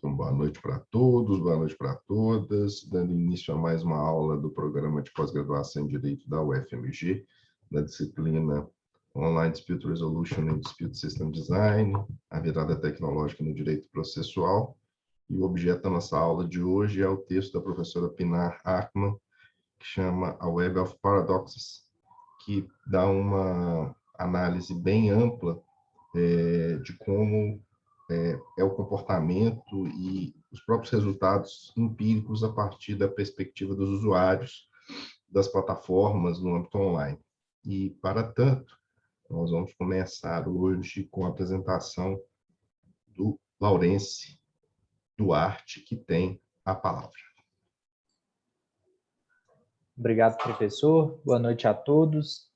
Então, boa noite para todos, boa noite para todas, dando início a mais uma aula do programa de pós-graduação em Direito da UFMG, na disciplina Online Dispute Resolution and Dispute System Design, a virada tecnológica no direito processual. E o objeto da nossa aula de hoje é o texto da professora Pinar Ackmann, que chama A Web of Paradoxes, que dá uma análise bem ampla de como é o comportamento e os próprios resultados empíricos a partir da perspectiva dos usuários das plataformas no âmbito online. E, para tanto, nós vamos começar hoje com a apresentação do Laurence Duarte, que tem a palavra. Obrigado, professor. Boa noite a todos.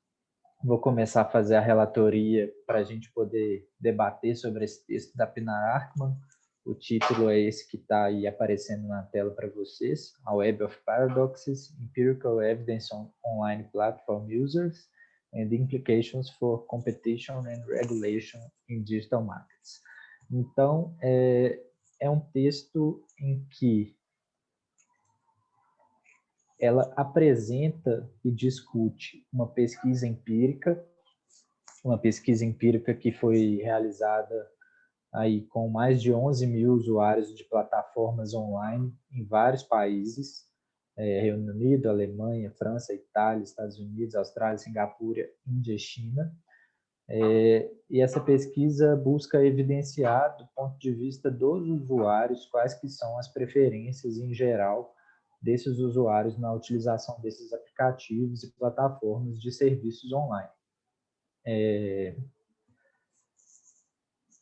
Vou começar a fazer a relatoria para a gente poder debater sobre esse texto da Pinar Ackmann. O título é esse que está aí aparecendo na tela para vocês, A Web of Paradoxes, Empirical Evidence on Online Platform Users and Implications for Competition and Regulation in Digital Markets. Então, é um texto em que ela apresenta e discute uma pesquisa empírica que foi realizada aí com mais de 11 mil usuários de plataformas online em vários países, Reino Unido, Alemanha, França, Itália, Estados Unidos, Austrália, Singapura, Índia e China. E essa pesquisa busca evidenciar, do ponto de vista dos usuários, quais que são as preferências em geral desses usuários na utilização desses aplicativos e plataformas de serviços online.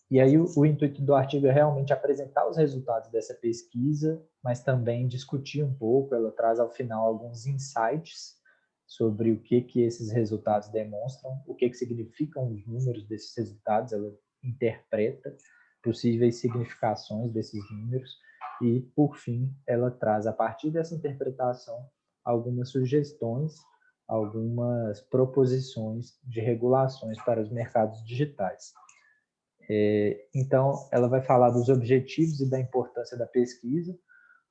E aí o intuito do artigo é realmente apresentar os resultados dessa pesquisa, mas também discutir um pouco. Ela traz ao final alguns insights sobre o que esses resultados demonstram, o que significam os números desses resultados. Ela interpreta possíveis significações desses números e, por fim, ela traz, a partir dessa interpretação, algumas sugestões, algumas proposições de regulações para os mercados digitais. Então, ela vai falar dos objetivos e da importância da pesquisa.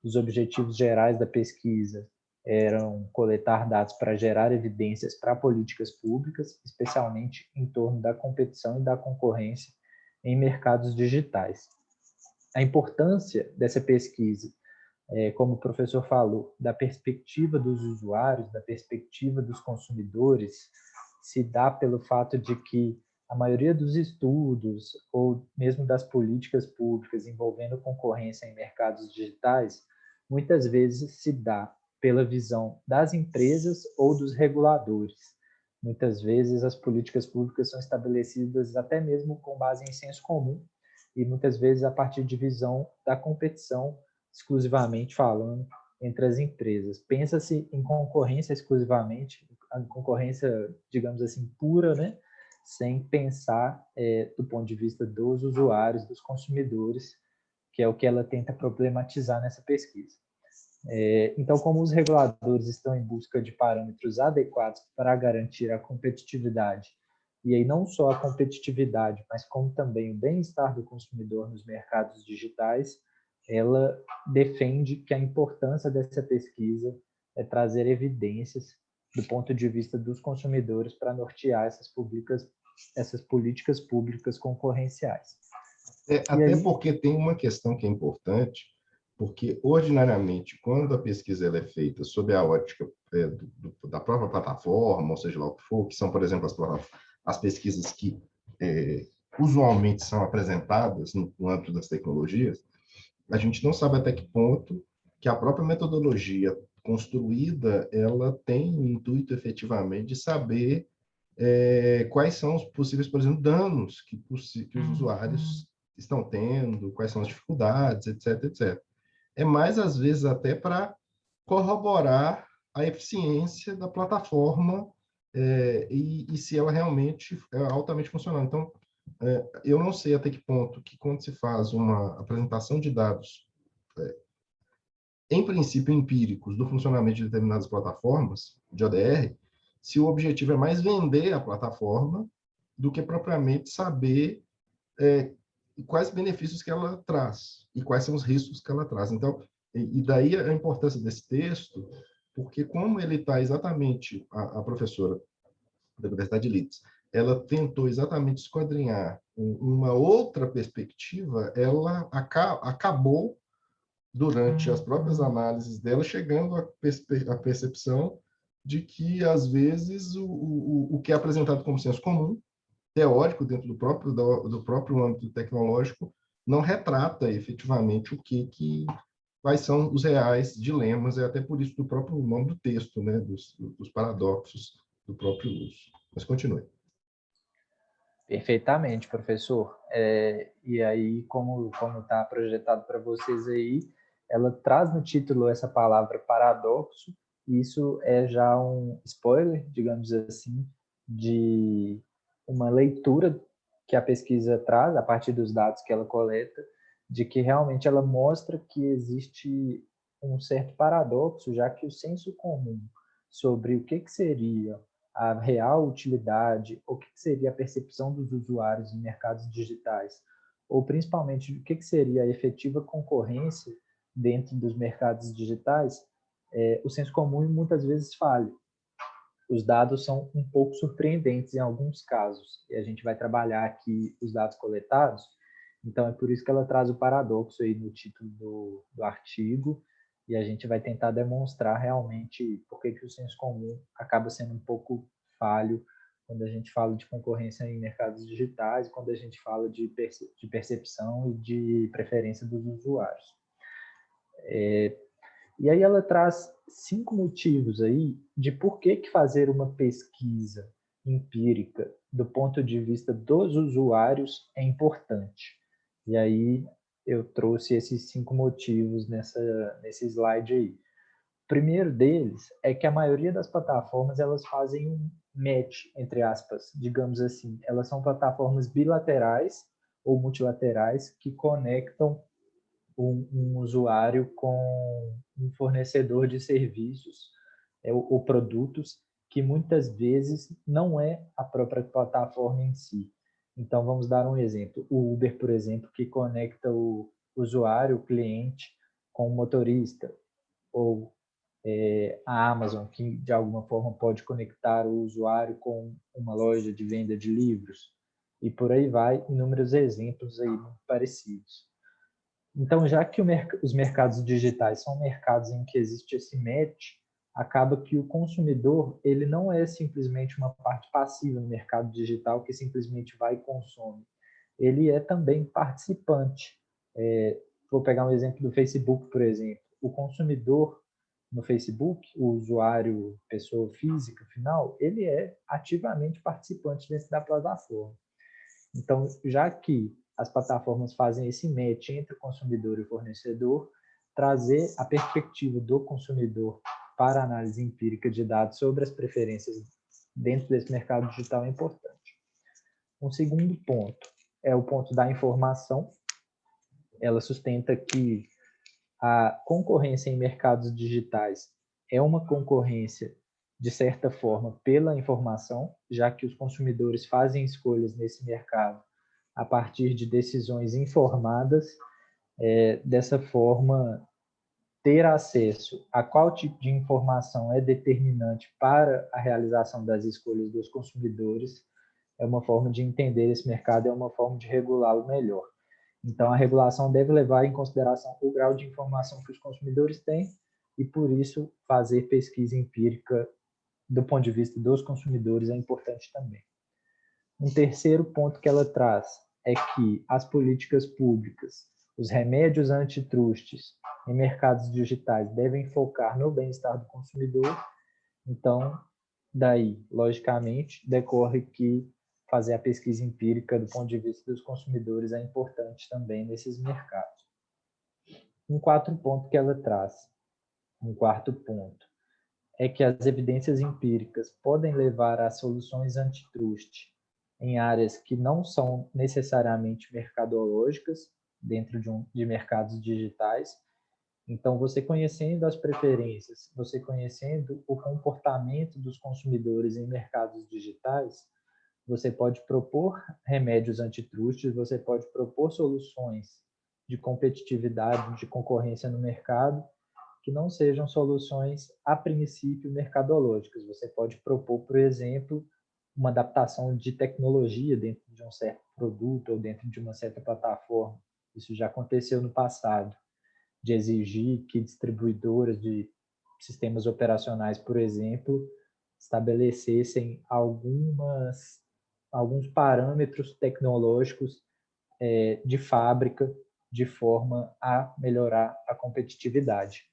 Os objetivos gerais da pesquisa eram coletar dados para gerar evidências para políticas públicas, especialmente em torno da competição e da concorrência em mercados digitais. A importância dessa pesquisa, como o professor falou, da perspectiva dos usuários, da perspectiva dos consumidores, se dá pelo fato de que a maioria dos estudos, ou mesmo das políticas públicas envolvendo concorrência em mercados digitais, muitas vezes se dá pela visão das empresas ou dos reguladores. Muitas vezes as políticas públicas são estabelecidas até mesmo com base em senso comum, e muitas vezes a partir de visão da competição, exclusivamente falando, entre as empresas. Pensa-se em concorrência exclusivamente, a concorrência, digamos assim, pura, né? Sem pensar do ponto de vista dos usuários, dos consumidores, que é o que ela tenta problematizar nessa pesquisa. Então, como os reguladores estão em busca de parâmetros adequados para garantir a competitividade, e aí não só a competitividade, mas como também o bem-estar do consumidor nos mercados digitais, ela defende que a importância dessa pesquisa é trazer evidências do ponto de vista dos consumidores para nortear essas políticas públicas concorrenciais. Até porque tem uma questão que é importante, porque, ordinariamente, quando a pesquisa ela é feita sob a ótica da própria plataforma, ou seja lá o que for, que são, por exemplo, as pesquisas que usualmente são apresentadas no âmbito das tecnologias, a gente não sabe até que ponto que a própria metodologia construída ela tem o intuito, efetivamente, de saber quais são os possíveis, por exemplo, danos que os usuários estão tendo, quais são as dificuldades, etc, etc. É mais, às vezes, até para corroborar a eficiência da plataforma e se ela realmente é altamente funcional. Então, eu não sei até que ponto que, quando se faz uma apresentação de dados, em princípio empíricos, do funcionamento de determinadas plataformas, de ODR, se o objetivo é mais vender a plataforma do que propriamente saber e quais benefícios que ela traz e quais são os riscos que ela traz. Então, e daí a importância desse texto, porque como ele está exatamente, a professora da Universidade de Leeds, ela tentou exatamente esquadrinhar uma outra perspectiva, ela acabou, durante as próprias análises dela, chegando à percepção de que, às vezes, o que é apresentado como senso comum, teórico, dentro do próprio âmbito tecnológico, não retrata efetivamente quais são os reais dilemas, é até por isso do próprio nome do texto, né, dos paradoxos do próprio uso. Mas continue. Perfeitamente, professor. E aí, como está projetado para vocês aí, ela traz no título essa palavra paradoxo, e isso é já um spoiler, digamos assim, de uma leitura que a pesquisa traz, a partir dos dados que ela coleta, de que realmente ela mostra que existe um certo paradoxo, já que o senso comum sobre o que seria a real utilidade, o que seria a percepção dos usuários em mercados digitais, ou principalmente o que seria a efetiva concorrência dentro dos mercados digitais, o senso comum muitas vezes falha. Os dados são um pouco surpreendentes em alguns casos, e a gente vai trabalhar aqui os dados coletados, então é por isso que ela traz o paradoxo aí no título do artigo, e a gente vai tentar demonstrar realmente por que o senso comum acaba sendo um pouco falho quando a gente fala de concorrência em mercados digitais, quando a gente fala de percepção e de preferência dos usuários. E aí ela traz 5 motivos aí de por que fazer uma pesquisa empírica do ponto de vista dos usuários é importante. E aí eu trouxe esses 5 motivos nesse slide aí. O primeiro deles é que a maioria das plataformas elas fazem um match, entre aspas, digamos assim. Elas são plataformas bilaterais ou multilaterais que conectam um usuário com um fornecedor de serviços ou produtos que muitas vezes não é a própria plataforma em si. Então, vamos dar um exemplo. O Uber, por exemplo, que conecta o usuário, o cliente, com o motorista, ou a Amazon, que de alguma forma pode conectar o usuário com uma loja de venda de livros, e por aí vai, inúmeros exemplos aí muito parecidos. Então, já que os mercados digitais são mercados em que existe esse match, acaba que o consumidor ele não é simplesmente uma parte passiva no mercado digital que simplesmente vai e consome. Ele é também participante. Vou pegar um exemplo do Facebook, por exemplo. O consumidor no Facebook, o usuário, pessoa física final, ele é ativamente participante dentro da plataforma. Então, já que as plataformas fazem esse match entre o consumidor e o fornecedor, trazer a perspectiva do consumidor para a análise empírica de dados sobre as preferências dentro desse mercado digital é importante. Um segundo ponto é o ponto da informação. Ela sustenta que a concorrência em mercados digitais é uma concorrência, de certa forma, pela informação, já que os consumidores fazem escolhas nesse mercado a partir de decisões informadas. Dessa forma, ter acesso a qual tipo de informação é determinante para a realização das escolhas dos consumidores é uma forma de entender esse mercado, é uma forma de regulá-lo melhor. Então, a regulação deve levar em consideração o grau de informação que os consumidores têm e, por isso, fazer pesquisa empírica do ponto de vista dos consumidores é importante também. Um terceiro ponto que ela traz é que as políticas públicas, os remédios antitrustes em mercados digitais devem focar no bem-estar do consumidor. Então, daí, logicamente, decorre que fazer a pesquisa empírica do ponto de vista dos consumidores é importante também nesses mercados. Um quarto ponto que ela traz, é que as evidências empíricas podem levar a soluções antitrust em áreas que não são necessariamente mercadológicas dentro de mercados digitais. Então, você conhecendo as preferências, você conhecendo o comportamento dos consumidores em mercados digitais, você pode propor remédios antitrustes, você pode propor soluções de competitividade, de concorrência no mercado, que não sejam soluções, a princípio, mercadológicas. Você pode propor, por exemplo, uma adaptação de tecnologia dentro de um certo produto ou dentro de uma certa plataforma. Isso já aconteceu no passado, de exigir que distribuidoras de sistemas operacionais, por exemplo, estabelecessem alguns parâmetros tecnológicos de fábrica, de forma a melhorar a competitividade.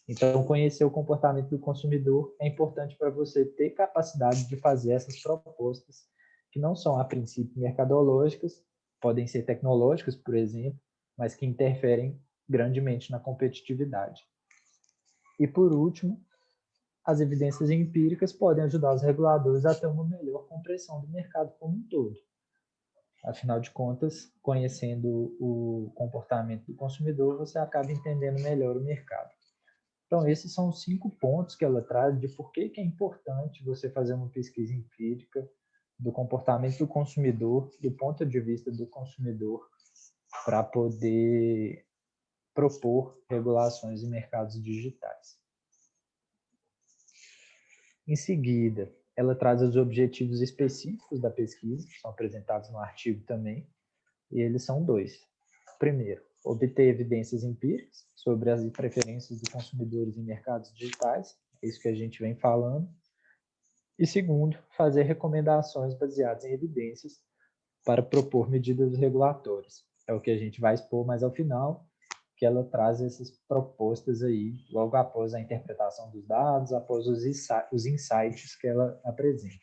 Então, conhecer o comportamento do consumidor é importante para você ter capacidade de fazer essas propostas, que não são, a princípio, mercadológicas, podem ser tecnológicas, por exemplo, mas que interferem grandemente na competitividade. E, por último, as evidências empíricas podem ajudar os reguladores a ter uma melhor compreensão do mercado como um todo. Afinal de contas, conhecendo o comportamento do consumidor, você acaba entendendo melhor o mercado. Então, esses são os 5 pontos que ela traz de por que é importante você fazer uma pesquisa empírica do comportamento do consumidor, do ponto de vista do consumidor, para poder propor regulações em mercados digitais. Em seguida, ela traz os objetivos específicos da pesquisa, que são apresentados no artigo também, e eles são 2. Primeiro, obter evidências empíricas sobre as preferências dos consumidores em mercados digitais, é isso que a gente vem falando. E segundo, fazer recomendações baseadas em evidências para propor medidas regulatórias. É o que a gente vai expor mais ao final, que ela traz essas propostas aí, logo após a interpretação dos dados, após os insights que ela apresenta.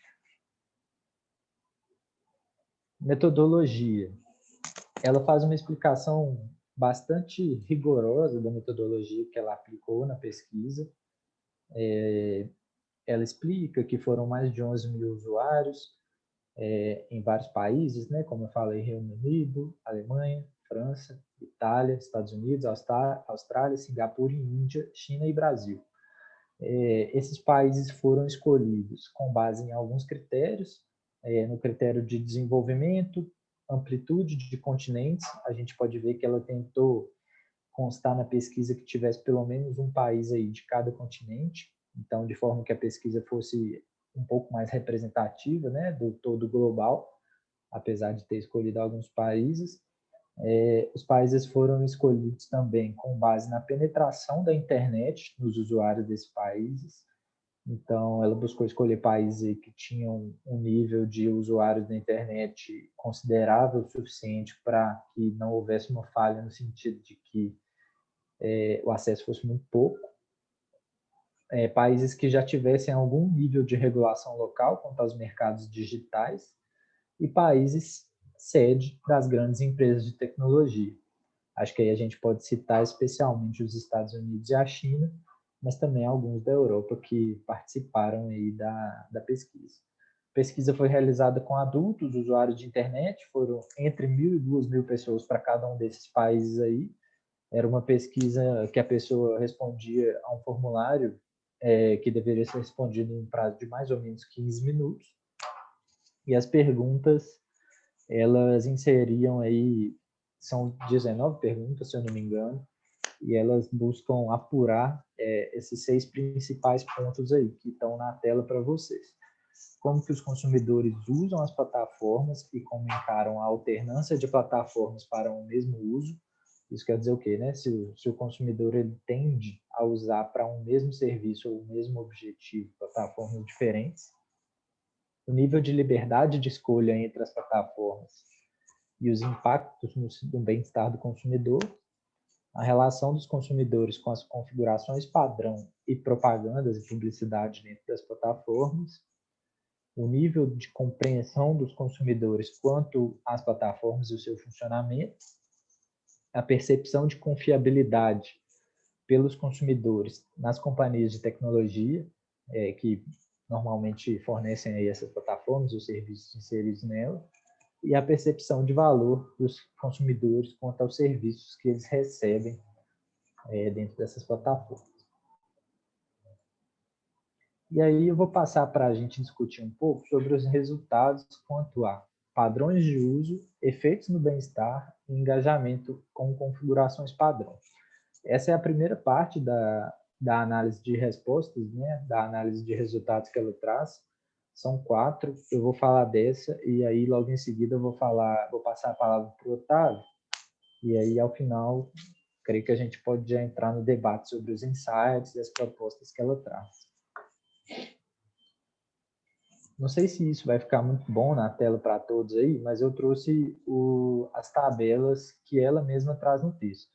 Metodologia. Ela faz uma explicação bastante rigorosa da metodologia que ela aplicou na pesquisa. Ela explica que foram mais de 11 mil usuários em vários países, né? Como eu falei, Reino Unido, Alemanha, França, Itália, Estados Unidos, Austrália, Singapura, Índia, China e Brasil. Esses países foram escolhidos com base em alguns critérios, no critério de desenvolvimento, amplitude de continentes. A gente pode ver que ela tentou constar na pesquisa que tivesse pelo menos um país aí de cada continente, então de forma que a pesquisa fosse um pouco mais representativa, né, do todo global, apesar de ter escolhido alguns países. Os países foram escolhidos também com base na penetração da internet nos usuários desses países. Então, ela buscou escolher países que tinham um nível de usuários da internet considerável o suficiente para que não houvesse uma falha no sentido de que o acesso fosse muito pouco. Países que já tivessem algum nível de regulação local quanto aos mercados digitais e países sede das grandes empresas de tecnologia. Acho que aí a gente pode citar especialmente os Estados Unidos e a China, mas também alguns da Europa que participaram aí da pesquisa. A pesquisa foi realizada com adultos, usuários de internet, foram entre 1.000 e 2.000 pessoas para cada um desses países aí. Era uma pesquisa que a pessoa respondia a um formulário que deveria ser respondido em um prazo de mais ou menos 15 minutos. E as perguntas, elas inseriam aí, são 19 perguntas, se eu não me engano, e elas buscam apurar esses 6 principais pontos aí, que estão na tela para vocês. Como que os consumidores usam as plataformas e como encaram a alternância de plataformas para o mesmo uso. Isso quer dizer o quê, né? Se o consumidor ele tende a usar para um mesmo serviço ou o mesmo objetivo plataformas diferentes. O nível de liberdade de escolha entre as plataformas e os impactos no bem-estar do consumidor, a relação dos consumidores com as configurações padrão e propagandas e publicidade dentro das plataformas, o nível de compreensão dos consumidores quanto às plataformas e o seu funcionamento, a percepção de confiabilidade pelos consumidores nas companhias de tecnologia, que normalmente fornecem aí essas plataformas, os serviços inseridos nela, e a percepção de valor dos consumidores quanto aos serviços que eles recebem dentro dessas plataformas. E aí eu vou passar para a gente discutir um pouco sobre os resultados quanto a padrões de uso, efeitos no bem-estar e engajamento com configurações padrão. Essa é a primeira parte da análise de respostas, né? Da análise de resultados que ela traz. São 4, eu vou falar dessa e aí logo em seguida eu vou passar a palavra para o Otávio e aí ao final creio que a gente pode já entrar no debate sobre os insights e as propostas que ela traz. Não sei se isso vai ficar muito bom na tela para todos aí, mas eu trouxe as tabelas que ela mesma traz no texto.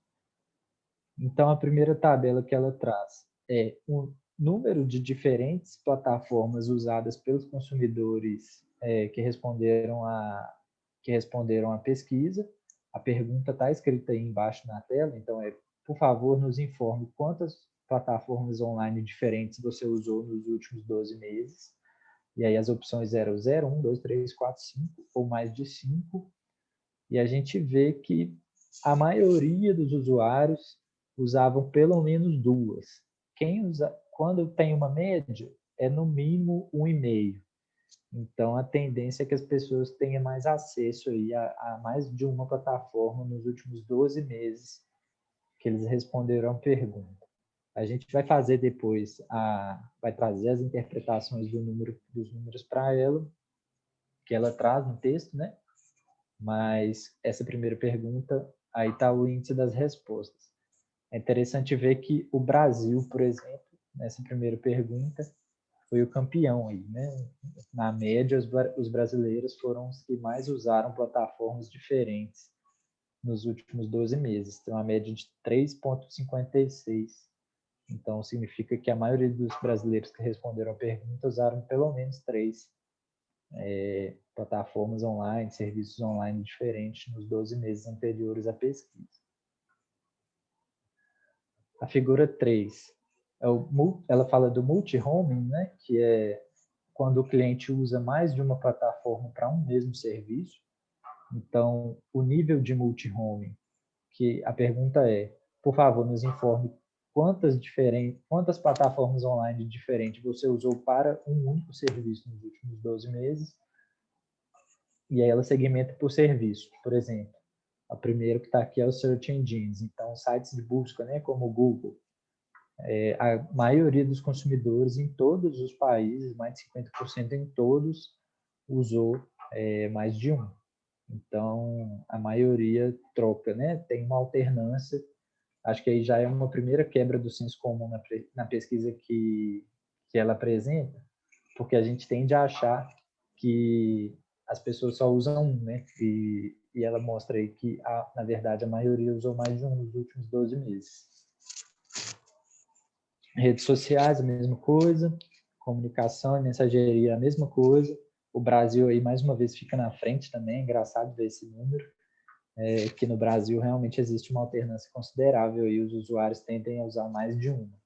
Então, a primeira tabela que ela traz é o número de diferentes plataformas usadas pelos consumidores que responderam a pesquisa. A pergunta está escrita aí embaixo na tela, então por favor, nos informe quantas plataformas online diferentes você usou nos últimos 12 meses. E aí as opções eram 0, 1, 2, 3, 4, 5 ou mais de 5. E a gente vê que a maioria dos usuários usavam pelo menos 2. Quando tem uma média, é no mínimo 1,5. Então, a tendência é que as pessoas tenham mais acesso aí a mais de uma plataforma nos últimos 12 meses que eles responderam a pergunta. A gente vai fazer depois, vai trazer as interpretações dos números para ela, que ela traz no texto, né? Mas essa primeira pergunta, aí está o índice das respostas. É interessante ver que o Brasil, por exemplo, nessa primeira pergunta, foi o campeão aí, né? Na média, os brasileiros foram os que mais usaram plataformas diferentes nos últimos 12 meses. Tem uma média de 3,56. Então, significa que a maioria dos brasileiros que responderam a pergunta usaram pelo menos 3 plataformas online, serviços online diferentes nos 12 meses anteriores à pesquisa. A figura 3, ela fala do multi-homing, né, que é quando o cliente usa mais de uma plataforma para um mesmo serviço. Então, o nível de multi-homing, que a pergunta é, por favor, nos informe quantas plataformas online diferentes você usou para um único serviço nos últimos 12 meses. E aí ela segmenta por serviço. Por exemplo, a primeira que está aqui é o Search Engines. Então, sites de busca, né, como o Google. A maioria dos consumidores em todos os países, mais de 50% em todos, usou mais de um. Então, a maioria troca, né? Tem uma alternância. Acho que aí já é uma primeira quebra do senso comum na pesquisa que ela apresenta, porque a gente tende a achar que as pessoas só usam um, né? E ela mostra aí que, na verdade, a maioria usou mais de um nos últimos 12 meses. Redes sociais, a mesma coisa. Comunicação e mensageria, a mesma coisa. O Brasil aí, mais uma vez, fica na frente também. É engraçado ver esse número. Que no Brasil realmente existe uma alternância considerável e os usuários tendem a usar mais de uma.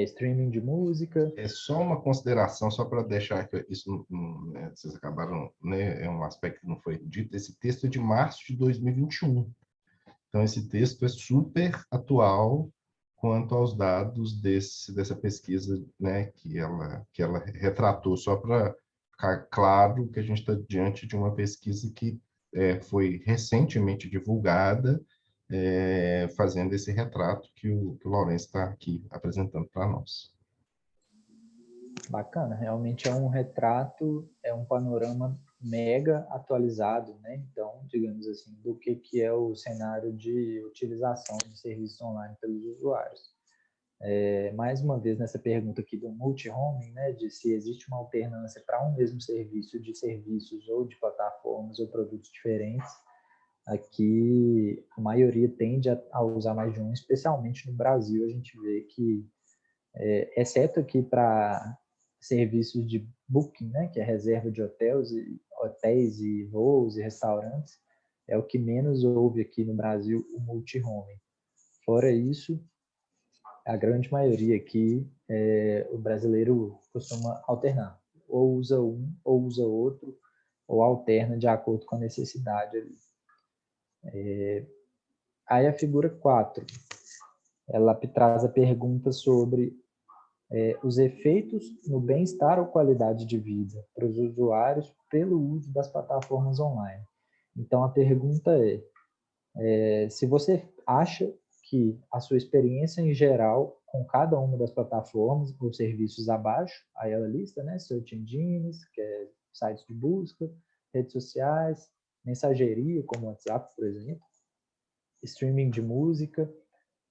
Streaming de música. É só uma consideração, só para deixar que isso, né, vocês acabaram, né, é um aspecto que não foi dito, esse texto é de março de 2021. Então, esse texto é super atual quanto aos dados dessa pesquisa, né, que ela retratou, só para ficar claro que a gente está diante de uma pesquisa que foi recentemente divulgada, fazendo esse retrato que o Lourenço está aqui apresentando para nós. Bacana, realmente é um retrato, é um panorama mega atualizado, né? Então, digamos assim, do que é o cenário de utilização de serviços online pelos usuários. Mais uma vez, nessa pergunta aqui do multi-homing, né, de se existe uma alternância para um mesmo serviço de serviços ou de plataformas ou produtos diferentes, aqui a maioria tende a usar mais de um, especialmente no Brasil, a gente vê que, exceto aqui para serviços de booking, né, que é reserva de hotéis e voos e restaurantes, é o que menos houve aqui no Brasil, o multi-homing. Fora isso, a grande maioria aqui, o brasileiro costuma alternar. Ou usa um, ou usa outro, ou alterna de acordo com a necessidade ali. Aí a figura 4, ela traz a pergunta sobre os efeitos no bem-estar ou qualidade de vida para os usuários pelo uso das plataformas online. Então, a pergunta se você acha que a sua experiência em geral com cada uma das plataformas ou serviços abaixo, aí ela lista, né, search engines, que é sites de busca, redes sociais, mensageria, como WhatsApp, por exemplo, streaming de música,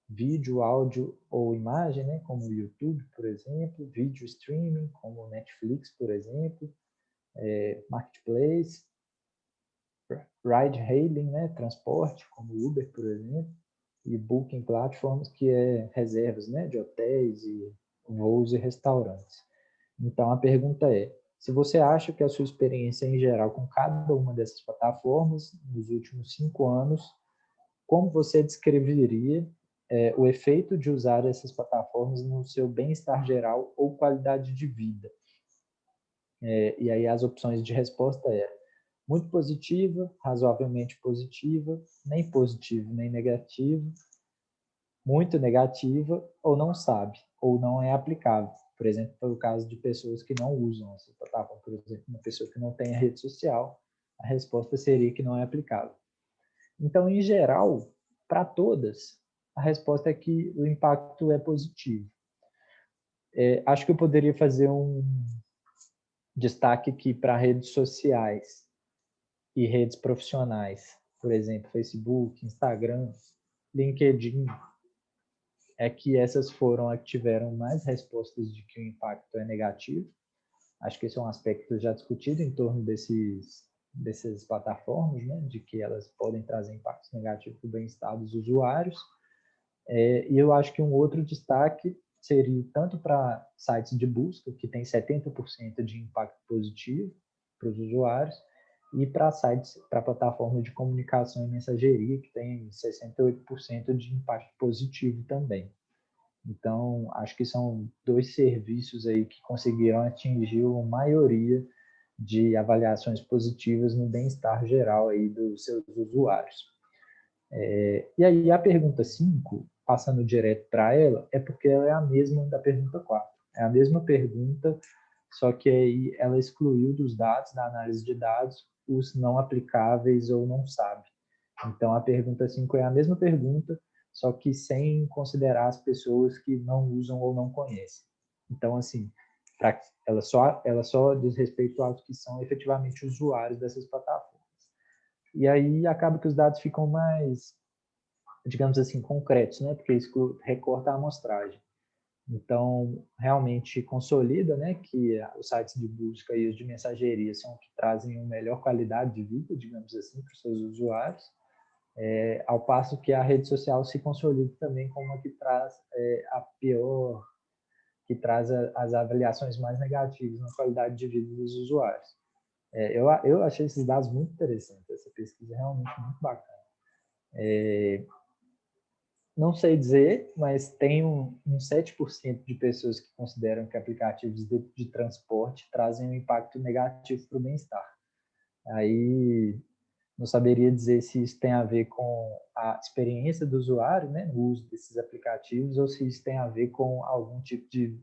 vídeo, áudio ou imagem, né, como o YouTube, por exemplo, vídeo streaming, como o Netflix, por exemplo, marketplace, ride hailing, né, transporte, como o Uber, por exemplo, e booking platforms, que é reservas, né, de hotéis e voos e restaurantes. Então, a pergunta se você acha que a sua experiência em geral com cada uma dessas plataformas nos últimos 5 anos, como você descreveria o efeito de usar essas plataformas no seu bem-estar geral ou qualidade de vida? E aí as opções de resposta muito positiva, razoavelmente positiva, nem positivo nem negativo, muito negativa ou não sabe, ou não é aplicável. Por exemplo, foi o caso de pessoas que não usam essa plataforma. Por exemplo, uma pessoa que não tem a rede social, a resposta seria que não é aplicável. Então, em geral, para todas, a resposta é que o impacto é positivo. Acho que eu poderia fazer um destaque aqui para redes sociais e redes profissionais. Por exemplo, Facebook, Instagram, LinkedIn, que essas foram as que tiveram mais respostas de que o impacto é negativo. Acho que esse é um aspecto já discutido em torno dessas plataformas, né, de que elas podem trazer impactos negativos para o bem-estar dos usuários. E eu acho que um outro destaque seria tanto para sites de busca, que tem 70% de impacto positivo para os usuários, e para sites, para plataformas de comunicação e mensageria, que tem 68% de impacto positivo também. Então, acho que são 2 serviços aí que conseguiram atingir a maioria de avaliações positivas no bem-estar geral aí dos seus usuários. E aí a pergunta 5, passando direto para ela, é porque ela é a mesma da pergunta 4. É a mesma pergunta, só que aí ela excluiu dos dados, da análise de dados, os não aplicáveis ou não sabe. Então, a pergunta 5 é a mesma pergunta, só que sem considerar as pessoas que não usam ou não conhecem. Então, assim, ela só diz respeito aos que são efetivamente usuários dessas plataformas. E aí acaba que os dados ficam mais, digamos assim, concretos, né? Porque isso recorta a amostragem. Então, realmente consolida, né, que os sites de busca e os de mensageria são os que trazem uma melhor qualidade de vida, digamos assim, para os seus usuários, ao passo que a rede social se consolida também como a que traz a pior, que traz as avaliações mais negativas na qualidade de vida dos usuários. Eu achei esses dados muito interessantes, essa pesquisa é realmente muito bacana. Não sei dizer, mas tem um 7% de pessoas que consideram que aplicativos de transporte trazem um impacto negativo para o bem-estar. Aí não saberia dizer se isso tem a ver com a experiência do usuário, né, no uso desses aplicativos, ou se isso tem a ver com algum tipo de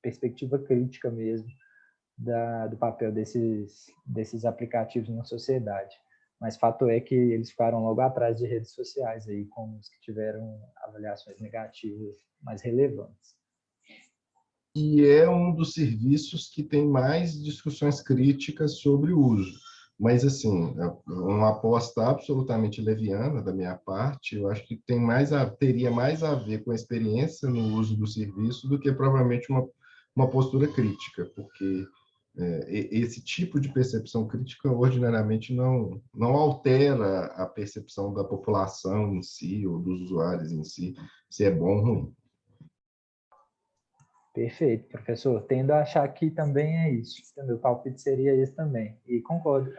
perspectiva crítica mesmo do papel desses aplicativos na sociedade. Mas fato é que eles ficaram logo atrás de redes sociais aí, como os que tiveram avaliações negativas mais relevantes. E é um dos serviços que tem mais discussões críticas sobre o uso. Mas, assim, uma aposta absolutamente leviana da minha parte, eu acho que teria mais a ver com a experiência no uso do serviço do que provavelmente uma postura crítica, porque esse tipo de percepção crítica ordinariamente não altera a percepção da população em si, ou dos usuários em si, se é bom ou ruim. Perfeito, professor. Tendo a achar que também é isso. O meu palpite seria esse também. E concordo.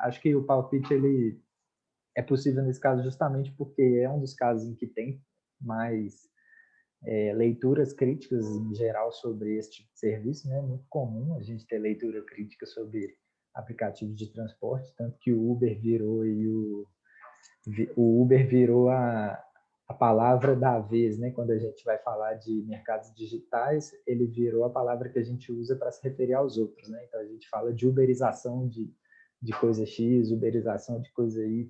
Acho que o palpite ele é possível nesse caso justamente porque é um dos casos em que tem mais leituras críticas em geral sobre esse tipo de serviço, né? É muito comum a gente ter leitura crítica sobre aplicativos de transporte, tanto que o Uber virou a palavra da vez, né? Quando a gente vai falar de mercados digitais, ele virou a palavra que a gente usa para se referir aos outros, né? Então, a gente fala de uberização de coisa X, uberização de coisa Y.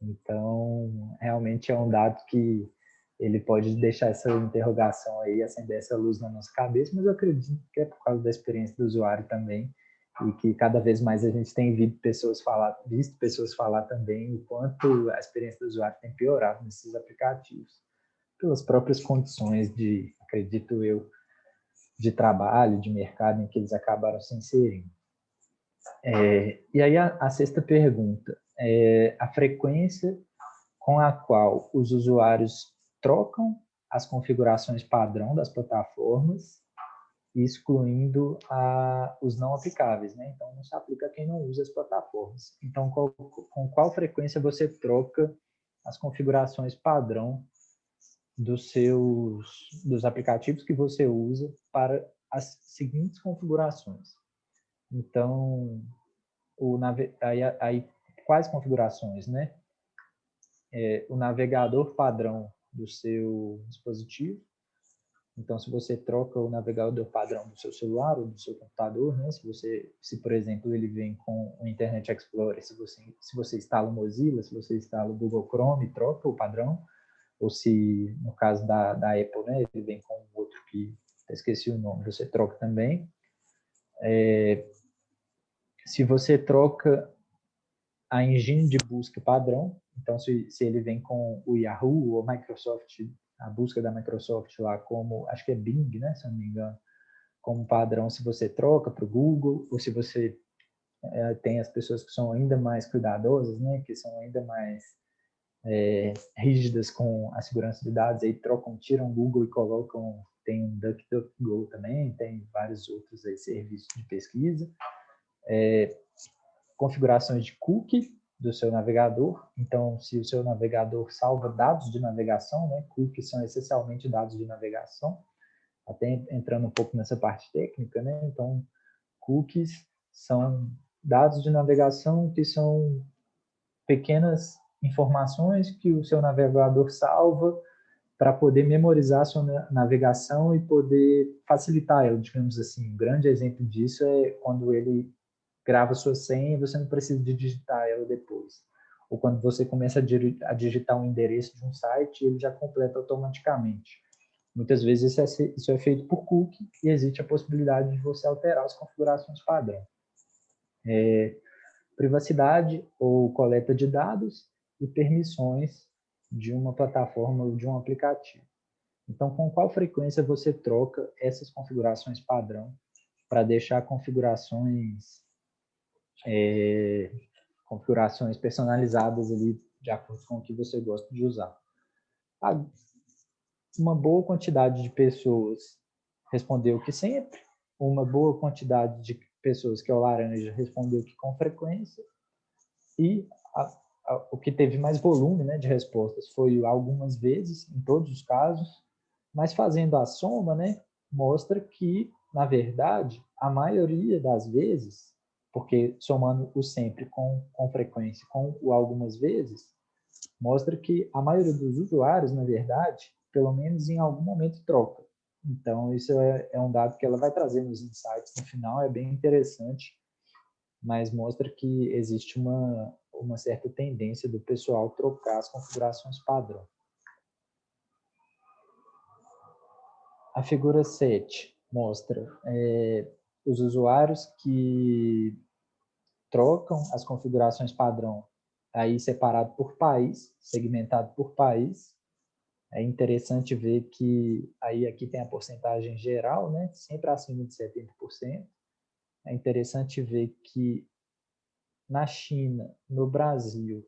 Então, realmente é um dado que ele pode deixar essa interrogação aí, acender essa luz na nossa cabeça, mas eu acredito que é por causa da experiência do usuário também, e que cada vez mais a gente tem visto pessoas falar também o quanto a experiência do usuário tem piorado nesses aplicativos, pelas próprias condições de, acredito eu, de trabalho, de mercado em que eles acabaram se inserindo. E aí a sexta pergunta é a frequência com a qual os usuários trocam as configurações padrão das plataformas, excluindo os não aplicáveis, né? Então, não se aplica a quem não usa as plataformas. Então, com qual frequência você troca as configurações padrão dos aplicativos que você usa para as seguintes configurações? Então, aí quais configurações, né? O navegador padrão do seu dispositivo. Então, se você troca o navegador padrão do seu celular ou do seu computador, né? Se por exemplo, ele vem com o Internet Explorer, se você instala o Mozilla, se você instala o Google Chrome, troca o padrão. Ou se, no caso da Apple, né? Ele vem com outro que eu esqueci o nome, você troca também. Se você troca a engine de busca padrão, então se ele vem com o Yahoo ou Microsoft, a busca da Microsoft lá como, acho que é Bing, né, se eu não me engano, como padrão, se você troca para o Google, ou se você tem as pessoas que são ainda mais cuidadosas, né, que são ainda mais rígidas com a segurança de dados, aí tiram o Google e colocam, tem um DuckDuckGo também, tem vários outros aí, serviços de pesquisa, configurações de cookie do seu navegador. Então, se o seu navegador salva dados de navegação, né, cookies são essencialmente dados de navegação, até entrando um pouco nessa parte técnica, né? Então, cookies são dados de navegação que são pequenas informações que o seu navegador salva para poder memorizar a sua navegação e poder facilitar ela, digamos assim. Um grande exemplo disso é quando ele grava sua senha e você não precisa de digitar ela depois. Ou quando você começa a digitar um endereço de um site, ele já completa automaticamente. Muitas vezes isso é feito por cookie e existe a possibilidade de você alterar as configurações padrão. Privacidade ou coleta de dados e permissões de uma plataforma ou de um aplicativo. Então, com qual frequência você troca essas configurações padrão para deixar configurações personalizadas ali de acordo com o que você gosta de usar? Uma boa quantidade de pessoas respondeu que sempre, uma boa quantidade de pessoas, que é o laranja, respondeu que com frequência, e o que teve mais volume, né, de respostas foi algumas vezes, em todos os casos, mas fazendo a soma, né, mostra que, na verdade, a maioria das vezes, porque somando o sempre com frequência com o algumas vezes, mostra que a maioria dos usuários, na verdade, pelo menos em algum momento troca. Então, isso é um dado que ela vai trazer nos insights no final, é bem interessante, mas mostra que existe uma certa tendência do pessoal trocar as configurações padrão. A figura 7 mostra os usuários que trocam as configurações padrão aí separado por país, segmentado por país. É interessante ver que aí aqui tem a porcentagem geral, né, sempre acima de 70%. É interessante ver que na China, no Brasil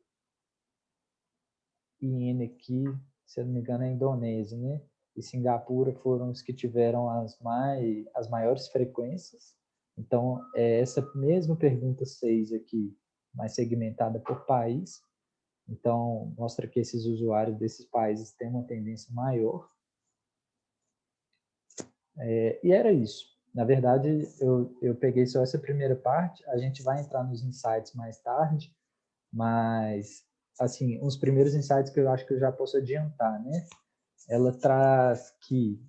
e aqui, se eu não me engano, é a Indonésia, né, e Singapura foram os que tiveram as maiores frequências. Então, essa mesma pergunta 6 aqui, mais segmentada por país. Então, mostra que esses usuários desses países têm uma tendência maior. E era isso. Na verdade, eu peguei só essa primeira parte. A gente vai entrar nos insights mais tarde, mas assim, uns primeiros insights que eu acho que eu já posso adiantar, né? Ela traz que,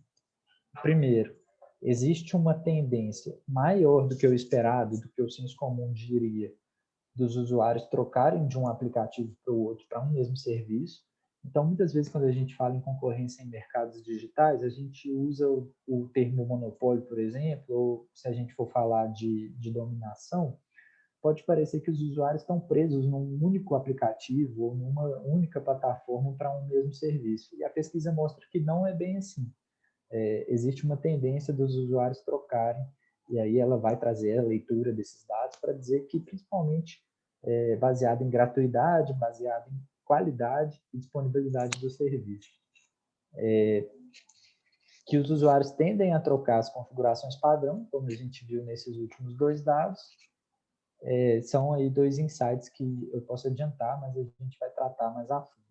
primeiro, existe uma tendência maior do que o esperado, do que o senso comum diria, dos usuários trocarem de um aplicativo para o outro para um mesmo serviço. Então, muitas vezes, quando a gente fala em concorrência em mercados digitais, a gente usa o termo monopólio, por exemplo, ou se a gente for falar de dominação, pode parecer que os usuários estão presos num único aplicativo ou numa única plataforma para um mesmo serviço. E a pesquisa mostra que não é bem assim. Existe uma tendência dos usuários trocarem, e aí ela vai trazer a leitura desses dados para dizer que, principalmente, baseado em gratuidade, baseado em qualidade e disponibilidade do serviço. Que os usuários tendem a trocar as configurações padrão, como a gente viu nesses últimos 2 dados. São aí 2 insights que eu posso adiantar, mas a gente vai tratar mais a fundo.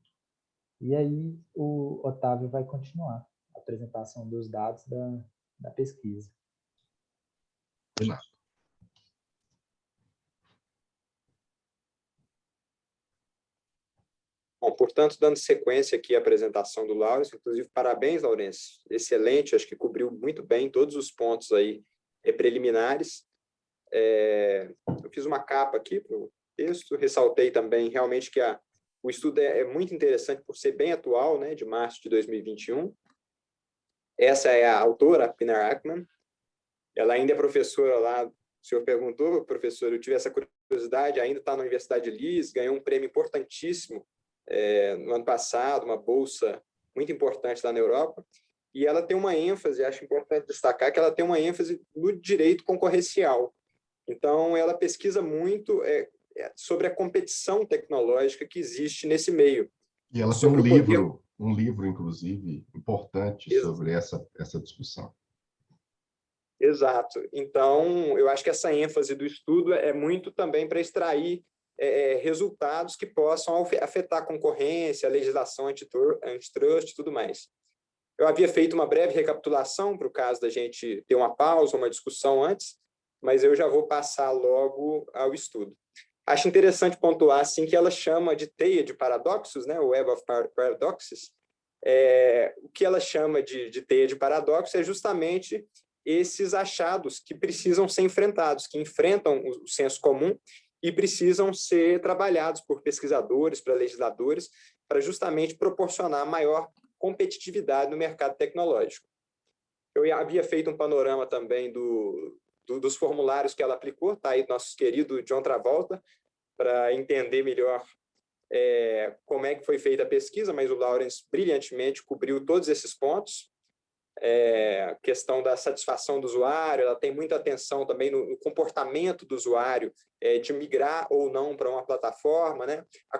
E aí o Otávio vai continuar a apresentação dos dados da pesquisa. Bom, portanto, dando sequência aqui à apresentação do Laurence, inclusive, parabéns, Laurence, excelente, acho que cobriu muito bem todos os pontos aí preliminares. Eu fiz uma capa aqui para o texto, ressaltei também realmente que o estudo é muito interessante por ser bem atual, né, de março de 2021. Essa é a autora, a Pinar Ackman. Ela ainda é professora lá, o senhor perguntou, professor, eu tive essa curiosidade, ainda está na Universidade de Leeds, ganhou um prêmio importantíssimo no ano passado, uma bolsa muito importante lá na Europa, e ela tem uma ênfase, acho importante destacar que ela tem uma ênfase no direito concorrencial. Então, ela pesquisa muito sobre a competição tecnológica que existe nesse meio. E ela tem um livro, inclusive, importante sobre essa discussão. Exato. Então, eu acho que essa ênfase do estudo é muito também para extrair resultados que possam afetar a concorrência, a legislação antitrust e tudo mais. Eu havia feito uma breve recapitulação para o caso da gente ter uma pausa, uma discussão antes, mas eu já vou passar logo ao estudo. Acho interessante pontuar assim, que ela chama de teia de paradoxos, né? O Web of Paradoxes. O que ela chama de teia de paradoxos é justamente esses achados que precisam ser enfrentados, que enfrentam o senso comum e precisam ser trabalhados por pesquisadores, por legisladores, para justamente proporcionar maior competitividade no mercado tecnológico. Eu havia feito um panorama também dos formulários que ela aplicou, está aí nosso querido John Travolta, para entender melhor como é que foi feita a pesquisa, mas o Laurence brilhantemente cobriu todos esses pontos. A questão da satisfação do usuário, ela tem muita atenção também no comportamento do usuário, de migrar ou não para uma plataforma, né? A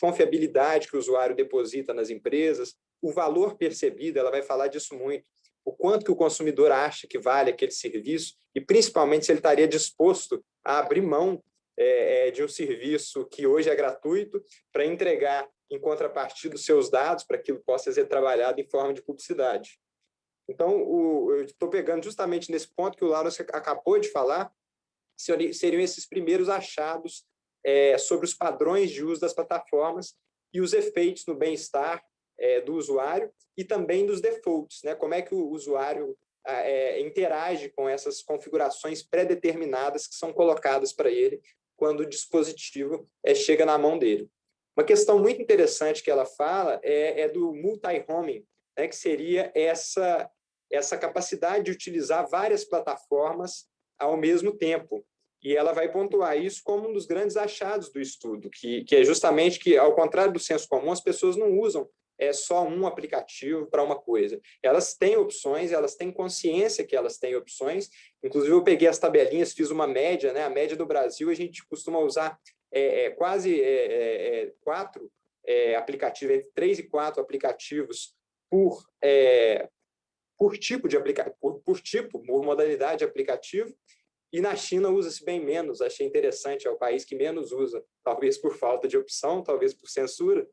confiabilidade que o usuário deposita nas empresas, o valor percebido, ela vai falar disso muito, o quanto que o consumidor acha que vale aquele serviço e, principalmente, se ele estaria disposto a abrir mão de um serviço que hoje é gratuito para entregar, em contrapartida, os seus dados para que aquilo possa ser trabalhado em forma de publicidade. Então, eu estou pegando justamente nesse ponto que o Laurence acabou de falar, seriam esses primeiros achados sobre os padrões de uso das plataformas e os efeitos no bem-estar do usuário e também dos defaults, né? Como é que o usuário interage com essas configurações pré-determinadas que são colocadas para ele quando o dispositivo chega na mão dele. Uma questão muito interessante que ela fala é do multi-homing, né? Que seria essa capacidade de utilizar várias plataformas ao mesmo tempo. E ela vai pontuar isso como um dos grandes achados do estudo, que é justamente que, ao contrário do senso comum, as pessoas não usam só um aplicativo para uma coisa. Elas têm opções, elas têm consciência que elas têm opções. Inclusive, eu peguei as tabelinhas, fiz uma média, né? A média do Brasil, a gente costuma usar quase 4 aplicativos, entre 3 e 4 aplicativos por tipo de aplicativo, por modalidade de aplicativo, e na China usa-se bem menos. Achei interessante, é o país que menos usa, talvez por falta de opção, talvez por censura,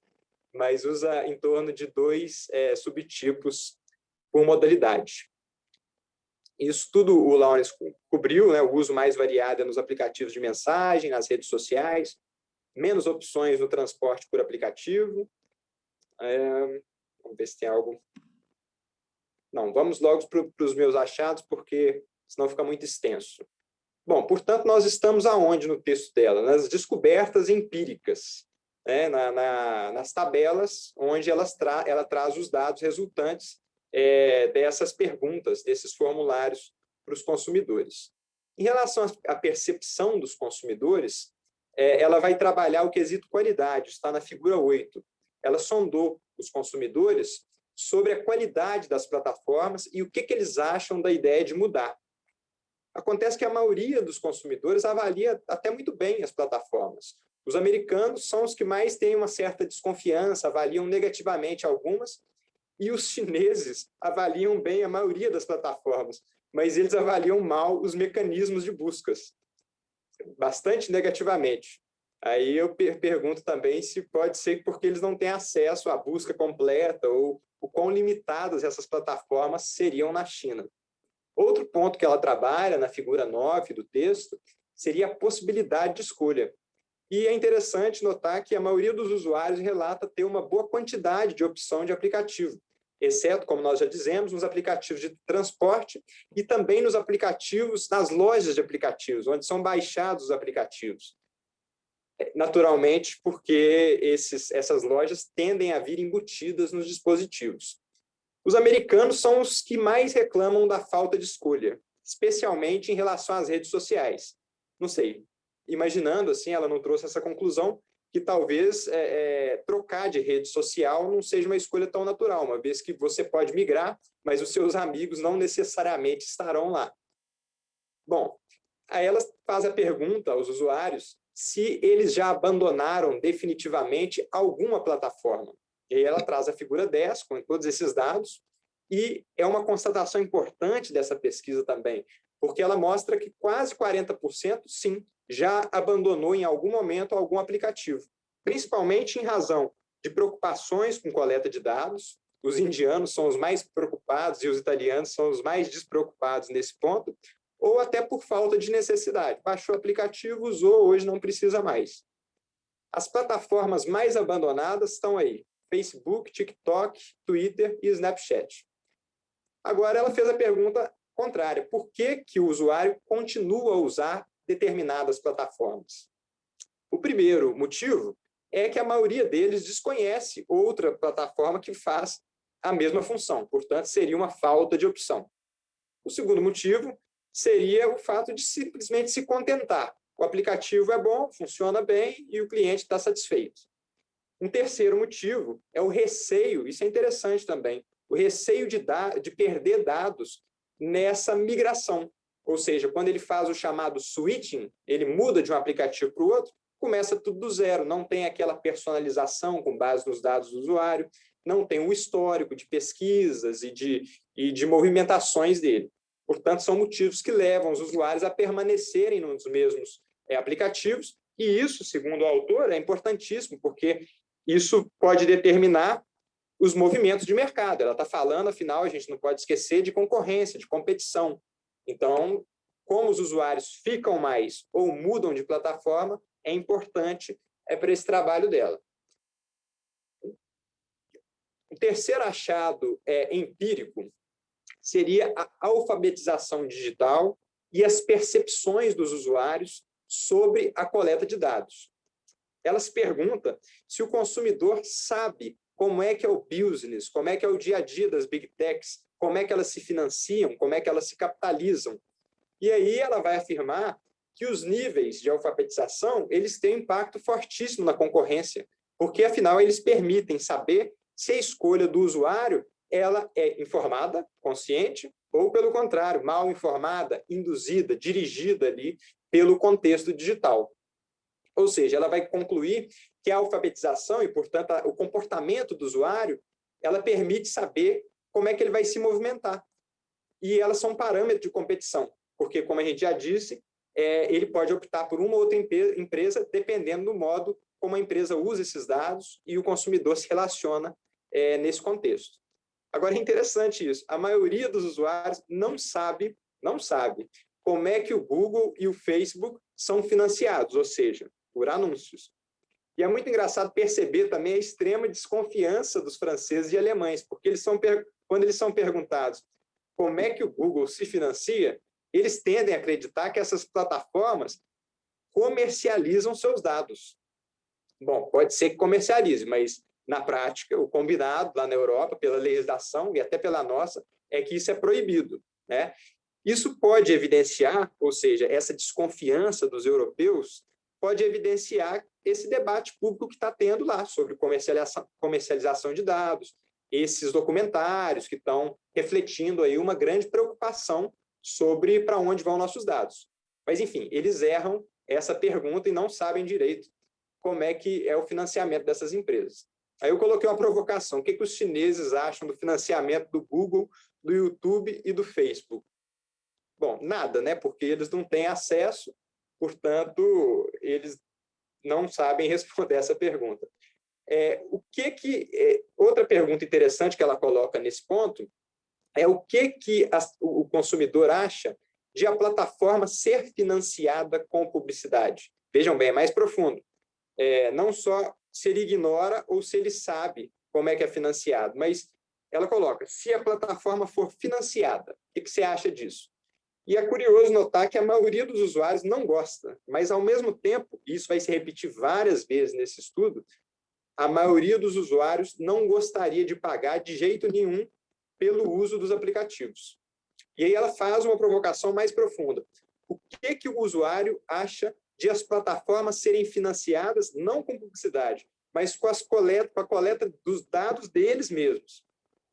mas usa em torno de 2 subtipos por modalidade. Isso tudo o Laurence cobriu, né? O uso mais variado é nos aplicativos de mensagem, nas redes sociais, menos opções no transporte por aplicativo. Vamos ver se tem algo. Não, vamos logo para os meus achados, porque senão fica muito extenso. Bom, portanto, nós estamos aonde no texto dela? Nas descobertas empíricas, né? Nas tabelas, onde ela traz os dados resultantes dessas perguntas, desses formulários para os consumidores. Em relação à percepção dos consumidores, ela vai trabalhar o quesito qualidade, está na figura 8. Ela sondou os consumidores sobre a qualidade das plataformas e o que eles acham da ideia de mudar. Acontece que a maioria dos consumidores avalia até muito bem as plataformas. Os americanos são os que mais têm uma certa desconfiança, avaliam negativamente algumas, e os chineses avaliam bem a maioria das plataformas, mas eles avaliam mal os mecanismos de buscas, bastante negativamente. Aí eu pergunto também se pode ser porque eles não têm acesso à busca completa ou o quão limitadas essas plataformas seriam na China. Outro ponto que ela trabalha na figura 9 do texto seria a possibilidade de escolha. E é interessante notar que a maioria dos usuários relata ter uma boa quantidade de opção de aplicativo, exceto, como nós já dizemos, nos aplicativos de transporte e também nos aplicativos, nas lojas de aplicativos, onde são baixados os aplicativos. Naturalmente, porque essas lojas tendem a vir embutidas nos dispositivos. Os americanos são os que mais reclamam da falta de escolha, especialmente em relação às redes sociais. Não sei, imaginando assim, ela não trouxe essa conclusão, que talvez trocar de rede social não seja uma escolha tão natural, uma vez que você pode migrar, mas os seus amigos não necessariamente estarão lá. Bom, aí ela faz a pergunta aos usuários se eles já abandonaram definitivamente alguma plataforma. E aí ela traz a figura 10 com todos esses dados, e é uma constatação importante dessa pesquisa também, porque ela mostra que quase 40%, sim, já abandonou em algum momento algum aplicativo, principalmente em razão de preocupações com coleta de dados. Os indianos são os mais preocupados e os italianos são os mais despreocupados nesse ponto, ou até por falta de necessidade. Baixou o aplicativo, usou, hoje não precisa mais. As plataformas mais abandonadas estão aí: Facebook, TikTok, Twitter e Snapchat. Agora, ela fez a pergunta contrária: por que o usuário continua a usar determinadas plataformas? O primeiro motivo é que a maioria deles desconhece outra plataforma que faz a mesma função, portanto, seria uma falta de opção. O segundo motivo seria o fato de simplesmente se contentar. O aplicativo é bom, funciona bem e o cliente está satisfeito. Um terceiro motivo é o receio, isso é interessante também, o receio de perder dados nessa migração. Ou seja, quando ele faz o chamado switching, ele muda de um aplicativo para o outro, começa tudo do zero, não tem aquela personalização com base nos dados do usuário, não tem um histórico de pesquisas e de movimentações dele. Portanto, são motivos que levam os usuários a permanecerem nos mesmos aplicativos, e isso, segundo o autor, é importantíssimo, porque isso pode determinar os movimentos de mercado. Ela está falando, afinal, a gente não pode esquecer de concorrência, de competição. Então, como os usuários ficam mais ou mudam de plataforma, é importante para esse trabalho dela. O terceiro achado empírico seria a alfabetização digital e as percepções dos usuários sobre a coleta de dados. Ela se pergunta se o consumidor sabe como é que é o business, como é que é o dia a dia das big techs, como é que elas se financiam, como é que elas se capitalizam. E aí ela vai afirmar que os níveis de alfabetização, eles têm um impacto fortíssimo na concorrência, porque, afinal, eles permitem saber se a escolha do usuário ela é informada, consciente, ou, pelo contrário, mal informada, induzida, dirigida ali pelo contexto digital. Ou seja, ela vai concluir que a alfabetização e, portanto, o comportamento do usuário, ela permite saber como é que ele vai se movimentar. E elas são um parâmetro de competição, porque, como a gente já disse, ele pode optar por uma ou outra empresa, dependendo do modo como a empresa usa esses dados e o consumidor se relaciona nesse contexto. Agora, é interessante isso. A maioria dos usuários não sabe como é que o Google e o Facebook são financiados, ou seja, por anúncios. E é muito engraçado perceber também a extrema desconfiança dos franceses e alemães, porque quando eles são perguntados como é que o Google se financia, eles tendem a acreditar que essas plataformas comercializam seus dados. Bom, pode ser que comercialize, mas, na prática, o combinado lá na Europa, pela legislação e até pela nossa, é que isso é proibido, né? Isso pode evidenciar, ou seja, essa desconfiança dos europeus pode evidenciar esse debate público que está tendo lá sobre comercialização de dados, esses documentários que estão refletindo aí uma grande preocupação sobre para onde vão nossos dados. Mas, enfim, eles erram essa pergunta e não sabem direito como é que é o financiamento dessas empresas. Aí eu coloquei uma provocação. O que os chineses acham do financiamento do Google, do YouTube e do Facebook? Bom, nada, né? Porque eles não têm acesso, portanto, eles não sabem responder essa pergunta. Outra pergunta interessante que ela coloca nesse ponto é o que o consumidor acha de a plataforma ser financiada com publicidade. Vejam bem, é mais profundo. Não só se ele ignora ou se ele sabe como é que é financiado, mas ela coloca, se a plataforma for financiada, o que você acha disso? E é curioso notar que a maioria dos usuários não gosta, mas, ao mesmo tempo, e isso vai se repetir várias vezes nesse estudo, a maioria dos usuários não gostaria de pagar de jeito nenhum pelo uso dos aplicativos. E aí ela faz uma provocação mais profunda. O que o usuário acha de as plataformas serem financiadas não com publicidade, mas com a coleta dos dados deles mesmos?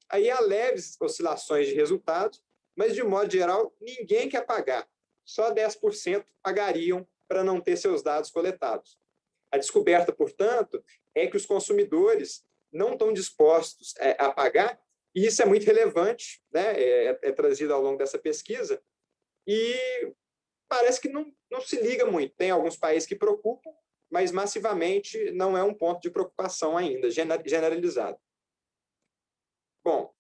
Aí há leves oscilações de resultados, mas, de modo geral, ninguém quer pagar. Só 10% pagariam para não ter seus dados coletados. A descoberta, portanto, é que os consumidores não estão dispostos a pagar, e isso é muito relevante, né? É trazido ao longo dessa pesquisa, e parece que não se liga muito. Tem alguns países que preocupam, mas massivamente não é um ponto de preocupação ainda, generalizado. Bom,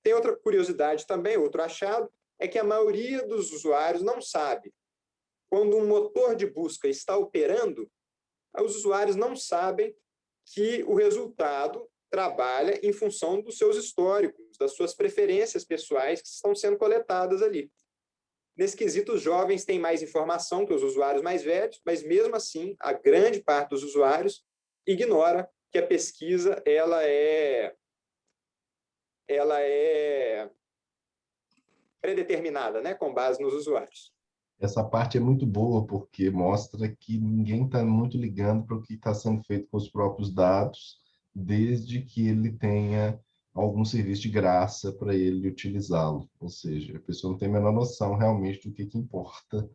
tem outra curiosidade também, outro achado, é que a maioria dos usuários não sabe. Quando um motor de busca está operando, os usuários não sabem que o resultado trabalha em função dos seus históricos, das suas preferências pessoais que estão sendo coletadas ali. Nesse quesito, os jovens têm mais informação que os usuários mais velhos, mas, mesmo assim, a grande parte dos usuários ignora que a pesquisa ela é predeterminada, né, com base nos usuários. Essa parte é muito boa, porque mostra que ninguém está muito ligando para o que está sendo feito com os próprios dados, desde que ele tenha algum serviço de graça para ele utilizá-lo. Ou seja, a pessoa não tem a menor noção realmente do que importa